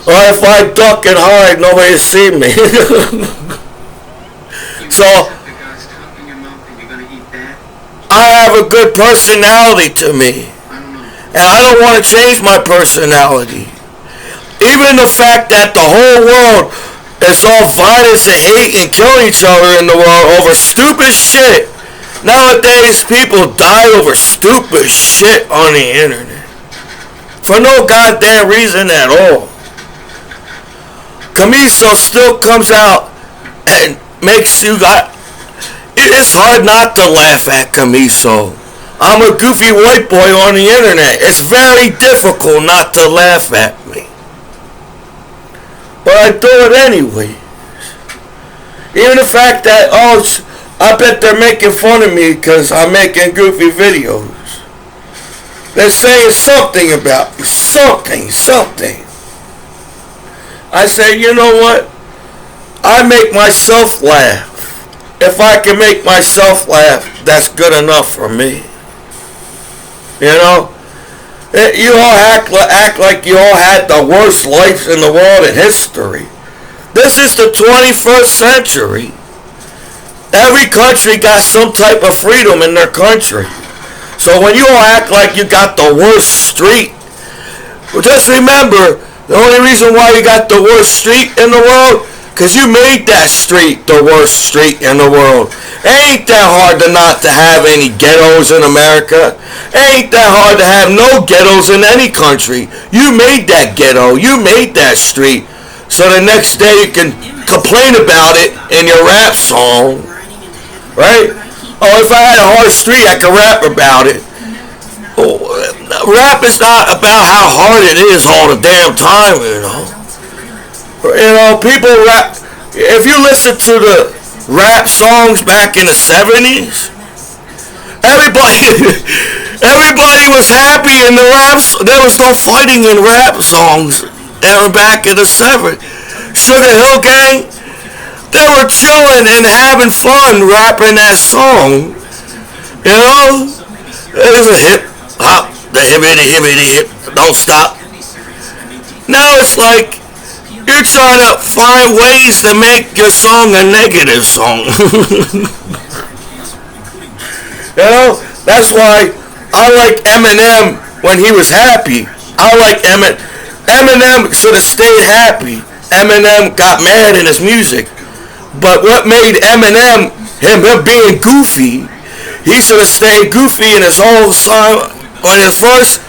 Or if I duck and hide, nobody see me. So I have a good personality to me, and I don't want to change my personality. Even the fact that the whole world is all violence and hate and killing each other in the world over stupid shit. Nowadays, people die over stupid shit on the internet for no goddamn reason at all. Commiso still comes out and makes you it's hard not to laugh at Commiso. I'm a goofy white boy on the internet. It's very difficult not to laugh at me. But I do it anyway. Even the fact that, I bet they're making fun of me because I'm making goofy videos. They're saying something about me. Something. I say, you know what? I make myself laugh. If I can make myself laugh, that's good enough for me. You know? You all act like you all had the worst lives in the world in history. This is the 21st century. Every country got some type of freedom in their country. So when you all act like you got the worst street, just remember, the only reason why you got the worst street in the world, because you made that street the worst street in the world. It ain't that hard not to have any ghettos in America. It ain't that hard to have no ghettos in any country. You made that ghetto. You made that street. So the next day you can complain about it in your rap song. Right? Oh, if I had a hard street, I could rap about it. Oh, rap is not about how hard it is all the damn time, you know. You know, people rap. If you listen to the rap songs back in the 70s, everybody was happy in the raps. There was no fighting in rap songs. Back in the 70s, Sugar Hill Gang, they were chilling and having fun rapping that song. You know, it was a hip hop, the hippity hip, don't stop. Now it's like you're trying to find ways to make your song a negative song. You know, that's why I like Eminem when he was happy. I like Eminem. Eminem should have stayed happy. Eminem got mad in his music. But what made Eminem, him being goofy, he should have stayed goofy in his whole song. On his verse,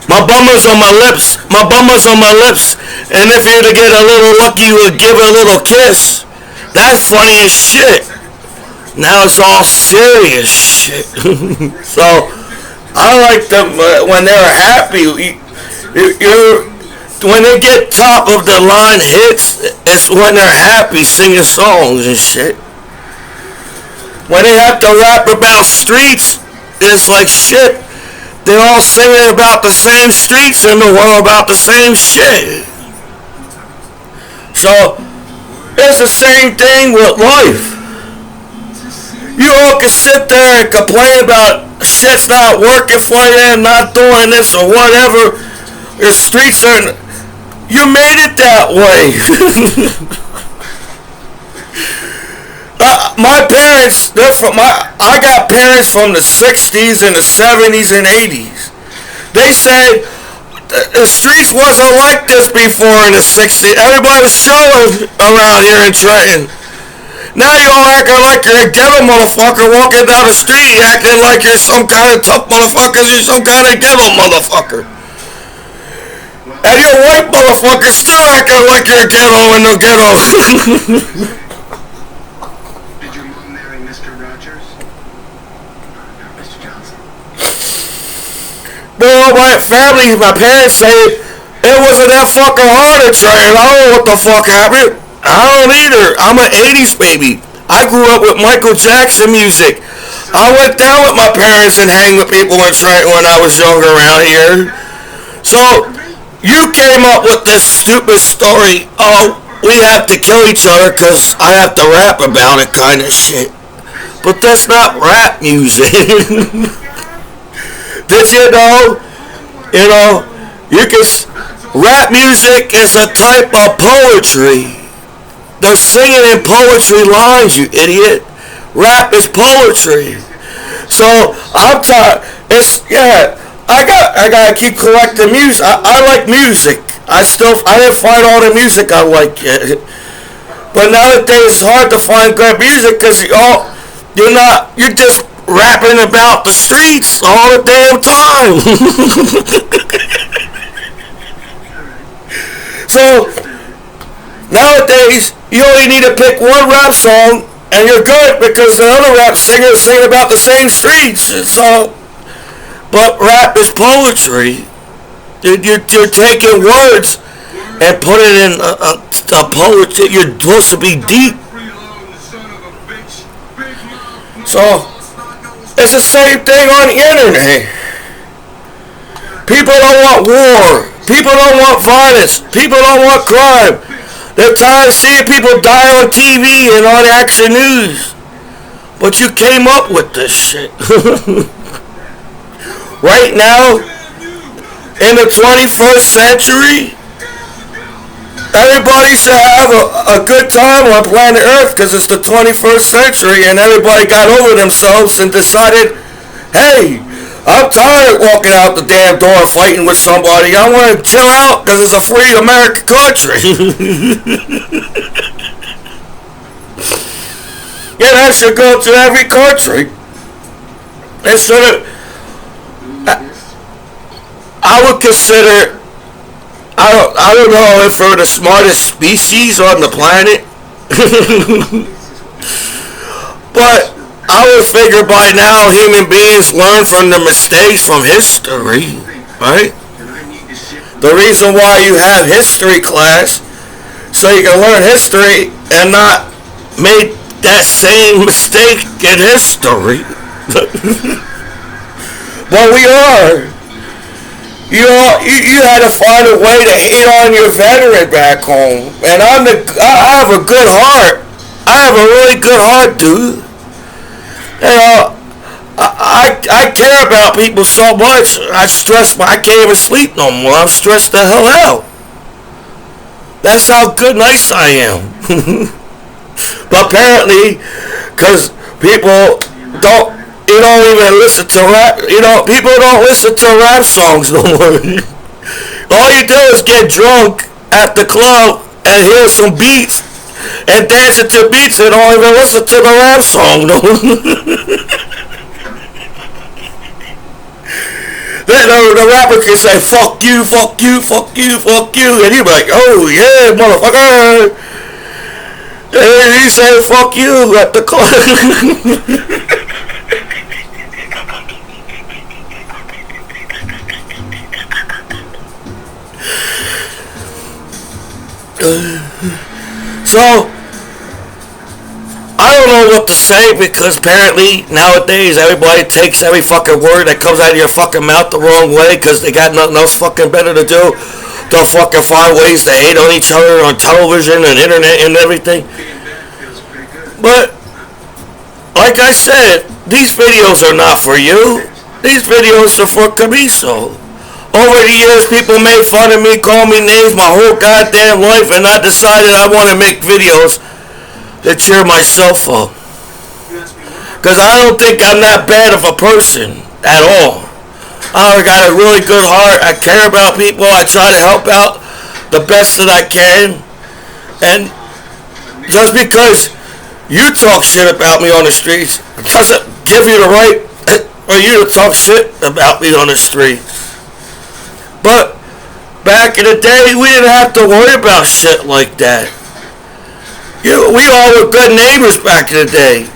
my bummer's on my lips, my bummer's on my lips, and if you'd get a little lucky, you would give a little kiss. That's funny as shit. Now it's all serious shit. So, I like them when they're happy. When they get top of the line hits, it's when they're happy singing songs and shit. When they have to rap about streets, it's like shit. They're all singing about the same streets in the world, about the same shit. So it's the same thing with life. You all can sit there and complain about shit's not working for you and not doing this or whatever. Your streets are. You made it that way. My parents, they're from I got parents from the 60s and the 70s and 80s. They said the streets wasn't like this before in the 60s. Everybody was chilling around here in Trenton. Now you all acting like you're a ghetto motherfucker walking down the street acting like you're some kind of tough motherfucker. You're some kind of ghetto motherfucker. And you white motherfuckers still acting like you're ghetto in the ghetto. Did your mom marry Mr. Rogers? No, Mr. Johnson. Well, my family, my parents say it wasn't that fucking hard to train. I don't know what the fuck happened. I don't either. I'm an 80s baby. I grew up with Michael Jackson music. I went down with my parents and hang with people in Trenton when I was younger around here. So you came up with this stupid story. Oh, we have to kill each other because I have to rap about it kind of shit. But that's not rap music. Did you know? You know, rap music is a type of poetry. They're singing in poetry lines, you idiot. Rap is poetry. So I'm tired. I gotta keep collecting music. I like music. I didn't find all the music I like yet. But nowadays it's hard to find good music because you're just rapping about the streets all the damn time. So nowadays you only need to pick one rap song and you're good because the other rap singers sing about the same streets. So, but rap is poetry. You're taking words and put it in a poetry. You're supposed to be deep. So it's the same thing on the internet. People don't want war. People don't want violence. People don't want crime. They're tired of seeing people die on TV and on Action News. But you came up with this shit. Right now, in the 21st century, everybody should have a good time on planet Earth because it's the 21st century and everybody got over themselves and decided, hey, I'm tired of walking out the damn door fighting with somebody. I want to chill out because it's a free American country. Yeah, that should go to every country. Instead of, I would consider, I don't know if we're the smartest species on the planet. But I would figure by now human beings learn from the mistakes from history, right? The reason why you have history class, so you can learn history and not make that same mistake in history. But we are. You had to find a way to hate on your veteran back home. And I have a good heart. I have a really good heart, dude. You know, I care about people so much. I can't even sleep no more. I'm stressed the hell out. That's how good nice I am. But apparently, because people don't even listen to rap. People don't listen to rap songs no more. All you do is get drunk at the club and hear some beats and dancing to beats and don't even listen to the rap song. No. Then the rapper can say, fuck you, fuck you, fuck you, fuck you. And you're like, oh yeah, motherfucker. And he said, fuck you at the club. So, I don't know what to say because apparently nowadays everybody takes every fucking word that comes out of your fucking mouth the wrong way because they got nothing else fucking better to do. They'll fucking find ways to hate on each other on television and internet and everything. But, like I said, these videos are not for you. These videos are for Commiso. Over the years, people made fun of me, called me names my whole goddamn life, and I decided I want to make videos that cheer myself up. Because I don't think I'm that bad of a person at all. I got a really good heart. I care about people. I try to help out the best that I can. And just because you talk shit about me on the streets doesn't give you the right for you to talk shit about me on the street. But back in the day, we didn't have to worry about shit like that. We all were good neighbors back in the day.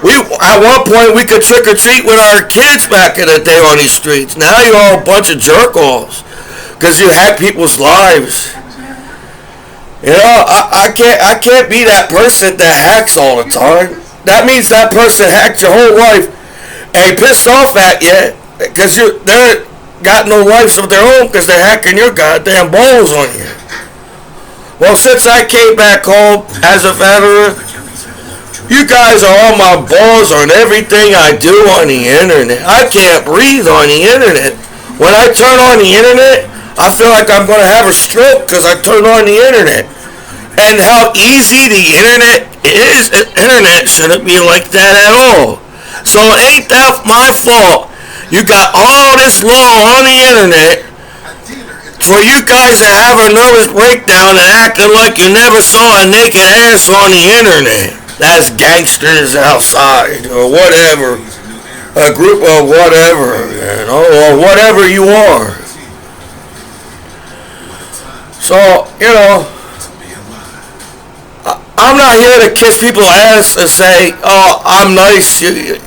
At one point, we could trick or treat with our kids back in the day on these streets. Now you're all a bunch of jerk-offs because you hack people's lives. You know, I can't be that person that hacks all the time. That means that person hacked your whole life and pissed off at you because they're got no lives of their own because they're hacking your goddamn balls on you. Well, since I came back home as a veteran, you guys are on my balls on everything I do on the internet. I can't breathe on the internet. When I turn on the internet, I feel like I'm going to have a stroke because I turn on the internet. And how easy the internet is, internet shouldn't be like that at all. So it ain't that my fault. You got all this law on the internet for you guys to have a nervous breakdown and acting like you never saw a naked ass on the internet. That's gangsters outside or whatever. A group of whatever, you know, or whatever you are. So, you know, I'm not here to kiss people's ass and say, oh, I'm nice, you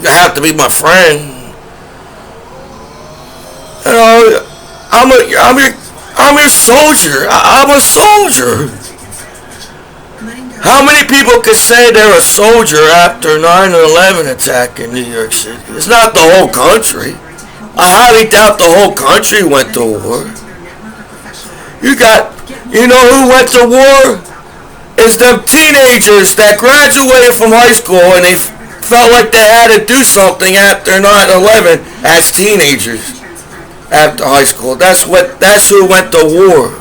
have to be my friend. You know, I'm your soldier. I'm a soldier. How many people could say they're a soldier after 9/11 attack in New York City? It's not the whole country. I highly doubt the whole country went to war. You know who went to war? It's them teenagers that graduated from high school and they felt like they had to do something after 9/11 as teenagers. After high school, that's who went to war.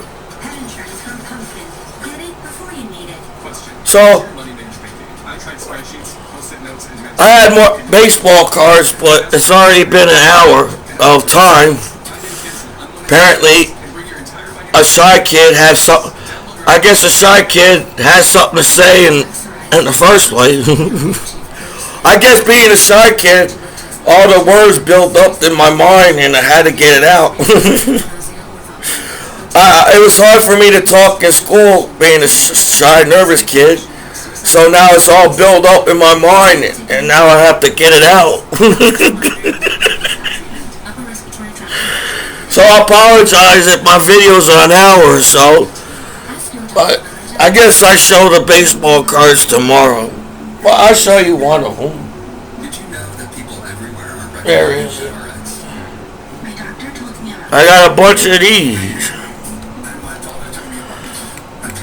So I had more baseball cards, but it's already been an hour of time. Apparently, a shy kid has some. I guess a shy kid has something to say in the first place. I guess being a shy kid, all the words built up in my mind and I had to get it out. It was hard for me to talk in school being a shy, nervous kid. So now it's all built up in my mind and now I have to get it out. So I apologize if my videos are an hour or so. But I guess I show the baseball cards tomorrow. Well, I'll show you one of them. There is it. I got a bunch of these.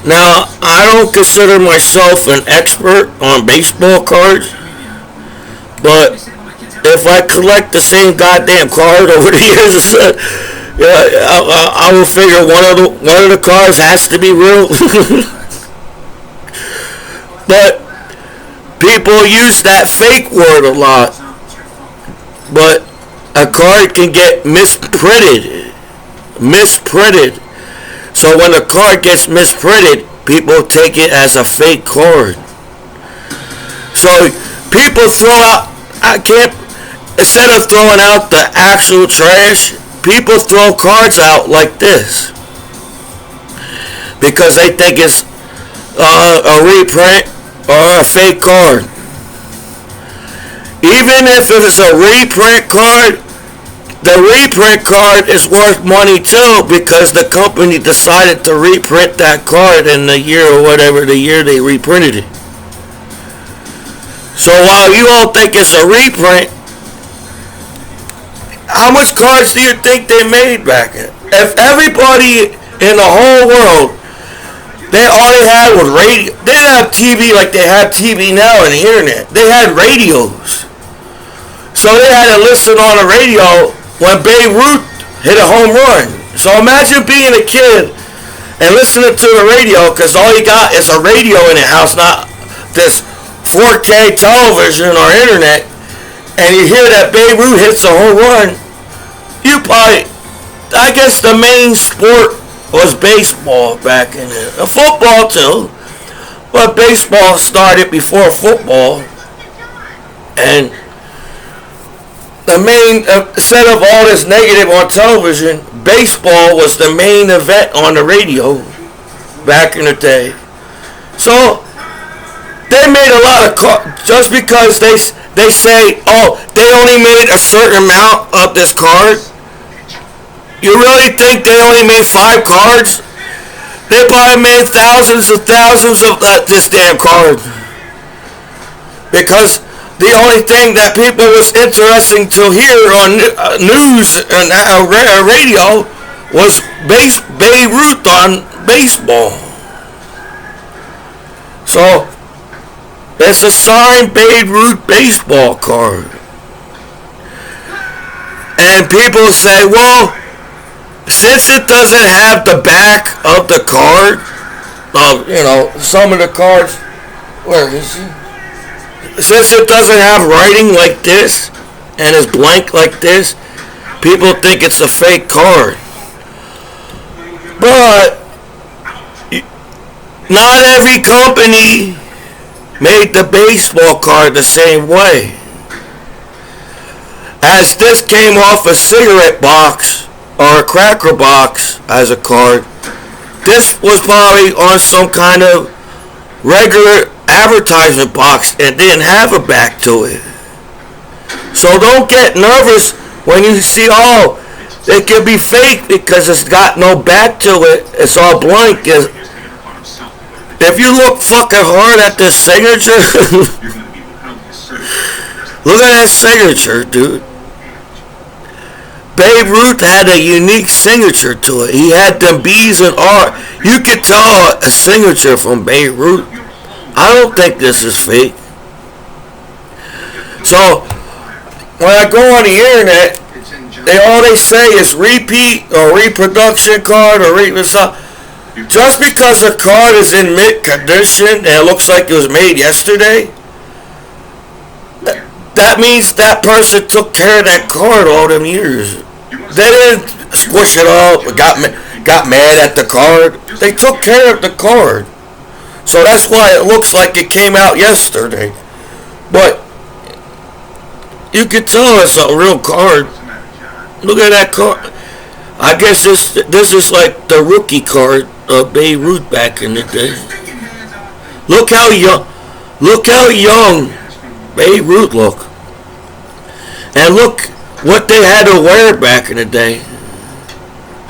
Now, I don't consider myself an expert on baseball cards, but if I collect the same goddamn card over the years, I will figure one of the cards has to be real. But people use that fake word a lot. But a card can get misprinted. So when a card gets misprinted, people take it as a fake card. So people throw out, instead of throwing out the actual trash, people throw cards out like this. Because they think it's a reprint or a fake card. Even if it's a reprint card, the reprint card is worth money too because the company decided to reprint that card in the year or whatever the year they reprinted it. So while you all think it's a reprint, how much cards do you think they made back then? If everybody in the whole world, all they had was radio. They didn't have TV like they have TV now and the internet. They had radios. So they had to listen on the radio when Babe Ruth hit a home run. So imagine being a kid and listening to the radio because all you got is a radio in the house, not this 4K television or internet, and you hear that Babe Ruth hits a home run. You probably, I guess the main sport was baseball back in it. Football too. But baseball started before football. And the main, instead of all this negative on television, baseball was the main event on the radio back in the day. So they made a lot of cards just because they say, oh, they only made a certain amount of this card. You really think they only made 5 cards? They probably made thousands of this damn card. Because the only thing that people was interesting to hear on news and radio was Babe Ruth on baseball. So it's a signed Babe Ruth baseball card. And people say, well, since it doesn't have the back of the card, some of the cards, where is it? Since it doesn't have writing like this and is blank like this, people think it's a fake card. But not every company made the baseball card the same way. As this came off a cigarette box or a cracker box as a card, this was probably on some kind of regular advertisement box and didn't have a back to it. So don't get nervous when you see, oh, it could be fake because it's got no back to it. It's all blank. If you look fucking hard at this signature, look at that signature, dude. Babe Ruth had a unique signature to it. He had them B's and R. You could tell a signature from Babe Ruth. I don't think this is fake. So when I go on the internet, all they say is repeat or reproduction card or just because a card is in mint condition and it looks like it was made yesterday, that means that person took care of that card all them years. They didn't squish it up, got mad at the card. They took care of the card. So that's why it looks like it came out yesterday. But you can tell it's a real card. Look at that card. I guess this is like the rookie card of Babe Ruth back in the day. Look how young Babe Ruth looked. And look what they had to wear back in the day.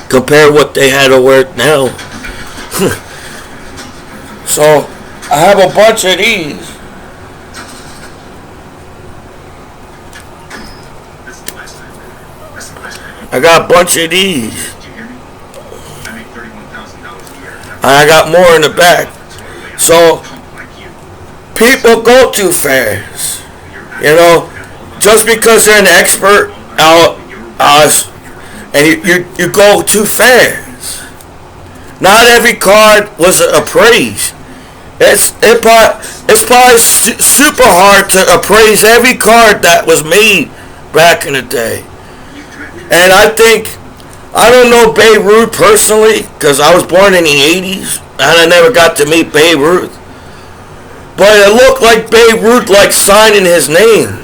Compare what they had to wear now. So I have a bunch of these. I got a bunch of these. And I got more in the back. So people go too fast. Just because they're an expert and you go too fast. Not every card was appraised. It's probably super hard to appraise every card that was made back in the day. And I don't know Babe Ruth personally because I was born in the 80s and I never got to meet Babe Ruth. But it looked like Babe Ruth like signing his name.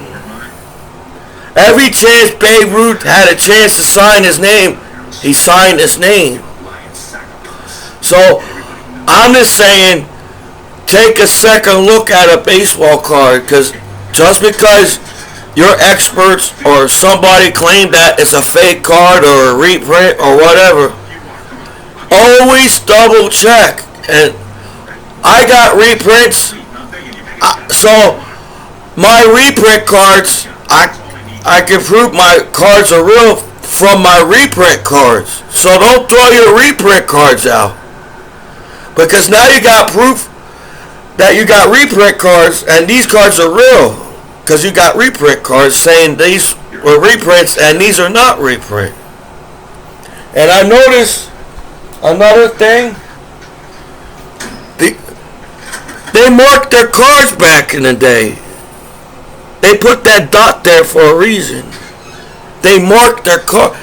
Every chance Babe Ruth had a chance to sign his name, he signed his name. So I'm just saying, take a second look at a baseball card, because just because your experts or somebody claim that it's a fake card or a reprint or whatever, always double check. And I got reprints, so my reprint cards, I can prove my cards are real from my reprint cards. So don't throw your reprint cards out, because now you got proof that you got reprint cards and these cards are real, because you got reprint cards saying these were reprints and these are not reprint. And I noticed another thing. They marked their cards back in the day. They put that dot there for a reason. They marked their card.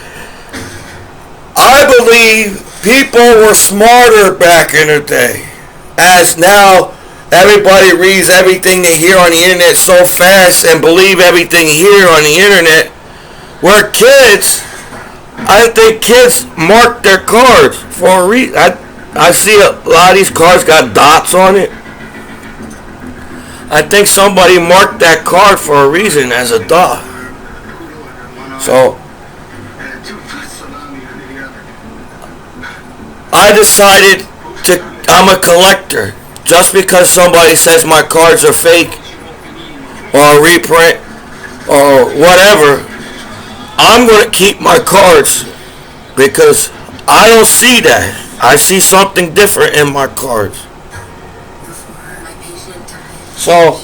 I believe people were smarter back in the day, as now everybody reads everything they hear on the internet so fast and believe everything they hear on the internet. Where kids, I think kids mark their cards for a reason. I see a lot of these cards got dots on it. I think somebody marked that card for a reason as a dot. So I decided I'm a collector. Just because somebody says my cards are fake or a reprint or whatever, I'm going to keep my cards, because I don't see that. I see something different in my cards. So,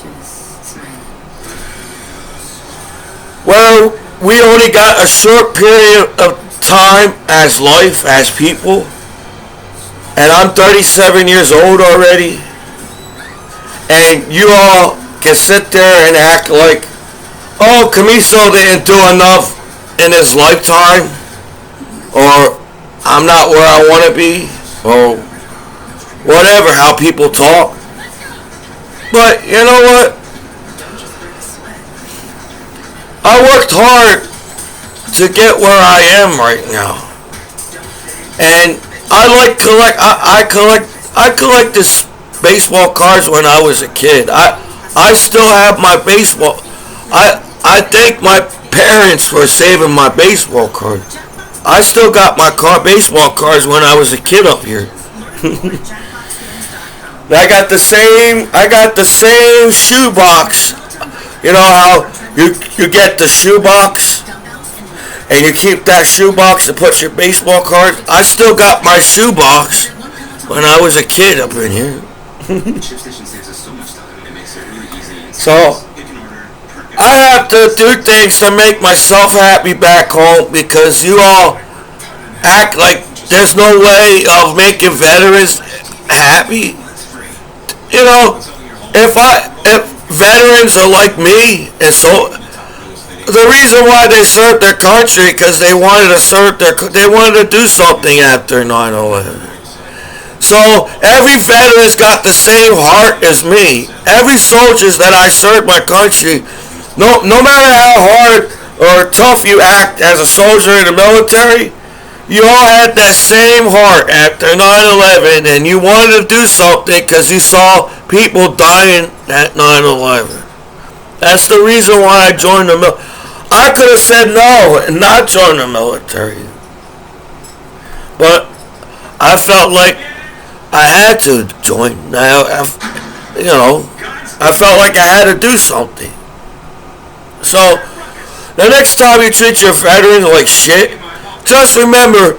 well, we only got a short period of time as life, as people, and I'm 37 years old already, and you all can sit there and act like, oh, Commiso didn't do enough in his lifetime, or I'm not where I want to be, or whatever, how people talk. But you know what? I worked hard to get where I am right now, and I collect this baseball cards when I was a kid. I still have my baseball. I thank my parents for saving my baseball cards. I still got my baseball cards when I was a kid up here. I got the same shoebox. You know how you get the shoebox and you keep that shoebox to put your baseball cards? I still got my shoebox when I was a kid up in here. So I have to do things to make myself happy back home, because you all act like there's no way of making veterans happy. You know, if veterans are like me, and so the reason why they served their country, because they wanted to do something after 9/11. So every veteran's got the same heart as me. Every soldiers that I served my country, no matter how hard or tough you act as a soldier in the military, you all had that same heart after 9/11, and you wanted to do something because you saw people dying at 9/11. That's the reason why I joined the military. I could have said no and not joined the military, but I felt like I had to join. I felt like I had to do something. So the next time you treat your veterans like shit, just remember,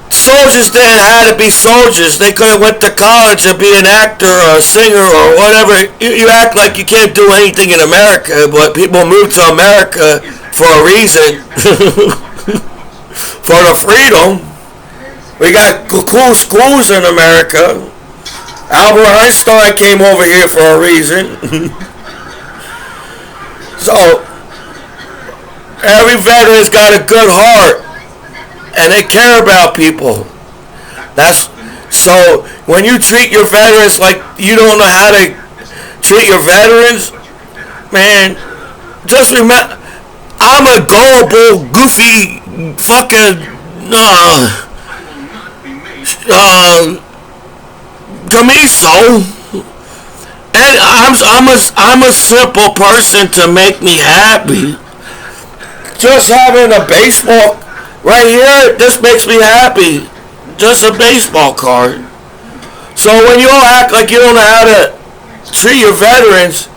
soldiers didn't have to be soldiers. They could have went to college and be an actor or a singer or whatever. You act like you can't do anything in America, but people move to America for a reason. For the freedom. We got cool schools in America. Albert Einstein came over here for a reason. So every veteran's got a good heart, and they care about people. So when you treat your veterans like you don't know how to treat your veterans, man, just remember, I'm a gullible, goofy, fucking Commiso, And I'm a simple person to make me happy. Just having a baseball right here, this makes me happy. Just a baseball card. So when you all act like you don't know how to treat your veterans,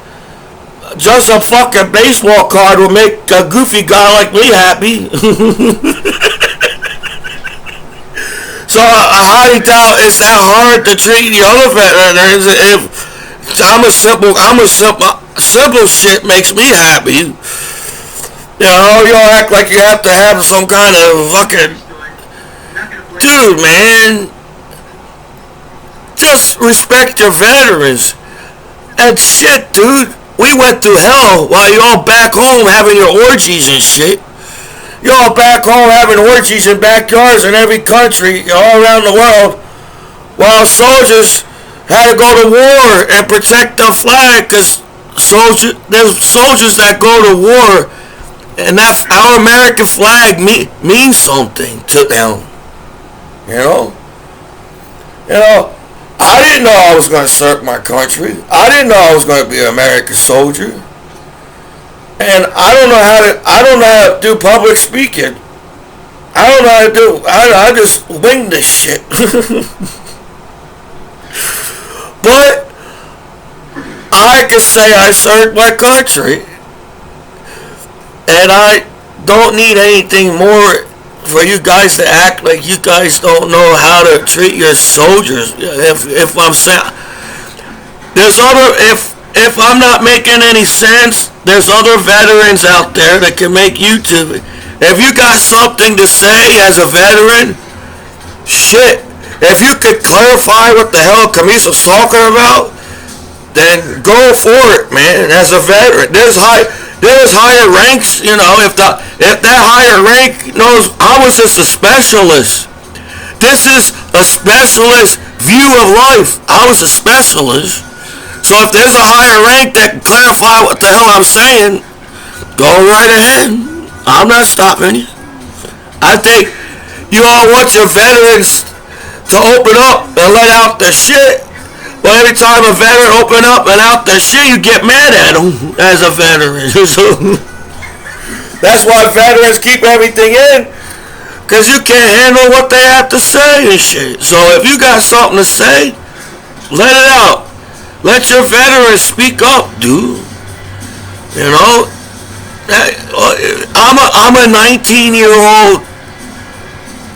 just a fucking baseball card will make a goofy guy like me happy. So I highly doubt it's that hard to treat the other veterans. If simple shit makes me happy. You know, you all act like you have to have some kind of fucking dude, man. Just respect your veterans. And shit, dude. We went through hell while you all back home having your orgies and shit. You all back home having orgies in backyards in every country all around the world, while soldiers had to go to war and protect the flag, because there's soldiers that go to war, and that our American flag means something to them. You know. I didn't know I was going to serve my country. I didn't know I was going to be an American soldier. And I don't know how to do public speaking. I don't know how to do, I just wing this shit. But I can say I served my country. And I don't need anything more for you guys to act like you guys don't know how to treat your soldiers. If I'm saying, if I'm not making any sense, there's other veterans out there that can make YouTube. If you got something to say as a veteran, shit. If you could clarify what the hell Commiso's talking about, then go for it, man. As a veteran, there's higher ranks. You know, if that higher rank knows, I was just a specialist. This is a specialist view of life. I was a specialist. So if there's a higher rank that can clarify what the hell I'm saying, go right ahead. I'm not stopping you. I think you all want your veterans to open up and let out their shit. But every time a veteran open up and out their shit, you get mad at them as a veteran. That's why veterans keep everything in, because you can't handle what they have to say and shit. So if you got something to say, let it out. Let your veterans speak up, dude. You know, I'm a 19-year-old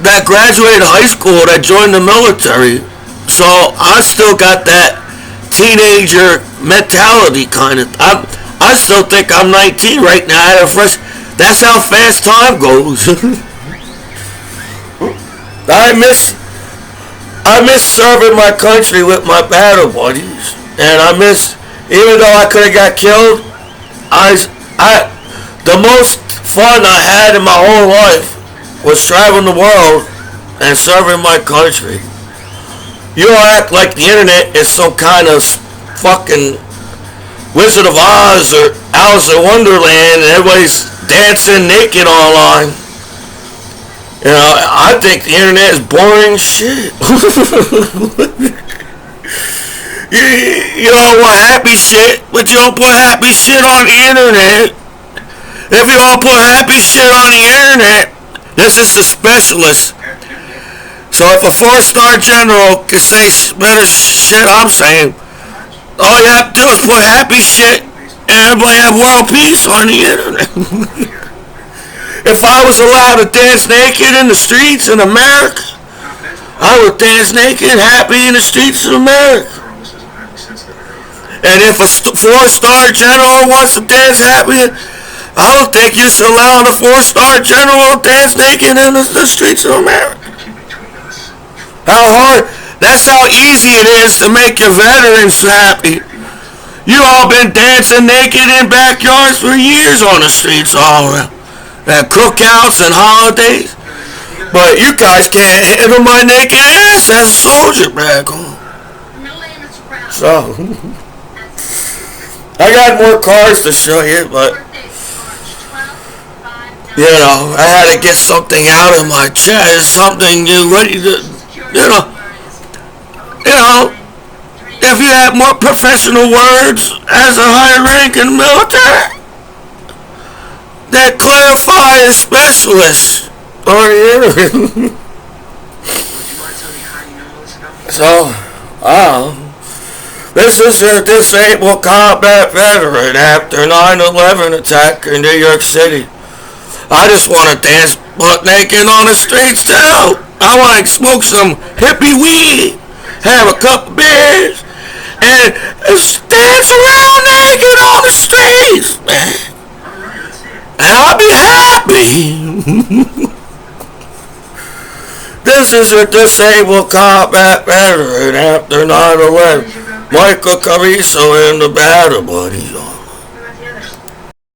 that graduated high school, that joined the military. So I still got that teenager mentality kind of. I still think I'm 19 right now. That's how fast time goes. I miss serving my country with my battle buddies. And I miss, even though I could have got killed, the most fun I had in my whole life was traveling the world and serving my country. You all act like the internet is some kind of fucking Wizard of Oz or Alice in Wonderland and everybody's dancing naked online. You know, I think the internet is boring shit. You all want happy shit, but you don't put happy shit on the internet. If you all put happy shit on the internet, this is the specialist. So if a 4-star general can say better shit I'm saying, all you have to do is put happy shit and everybody have world peace on the internet. If I was allowed to dance naked in the streets in America, I would dance naked happy in the streets of America. And if a 4-star general wants to dance happy, I don't think you should allow the 4-star general to dance naked in the streets of America. How hard, that's how easy it is to make your veterans happy. You all been dancing naked in backyards for years on the streets all around. At cookouts and holidays. But you guys can't handle my naked ass as a soldier back home. So, I got more cards to show you, but you know, I had to get something out of my chest, something ready to, if you had more professional words as a higher rank in the military that clarify as specialists or Would you mind telling me how you know all this about me? So, this is a disabled combat veteran after 9/11 attack in New York City. I just want to dance butt naked on the streets too. I want to smoke some hippie weed, have a couple beers, and dance around naked on the streets, man. Alright, let's see it. And I'll be happy. This is a disabled combat veteran after 9/11. Michael Commiso and the Battle Buddies.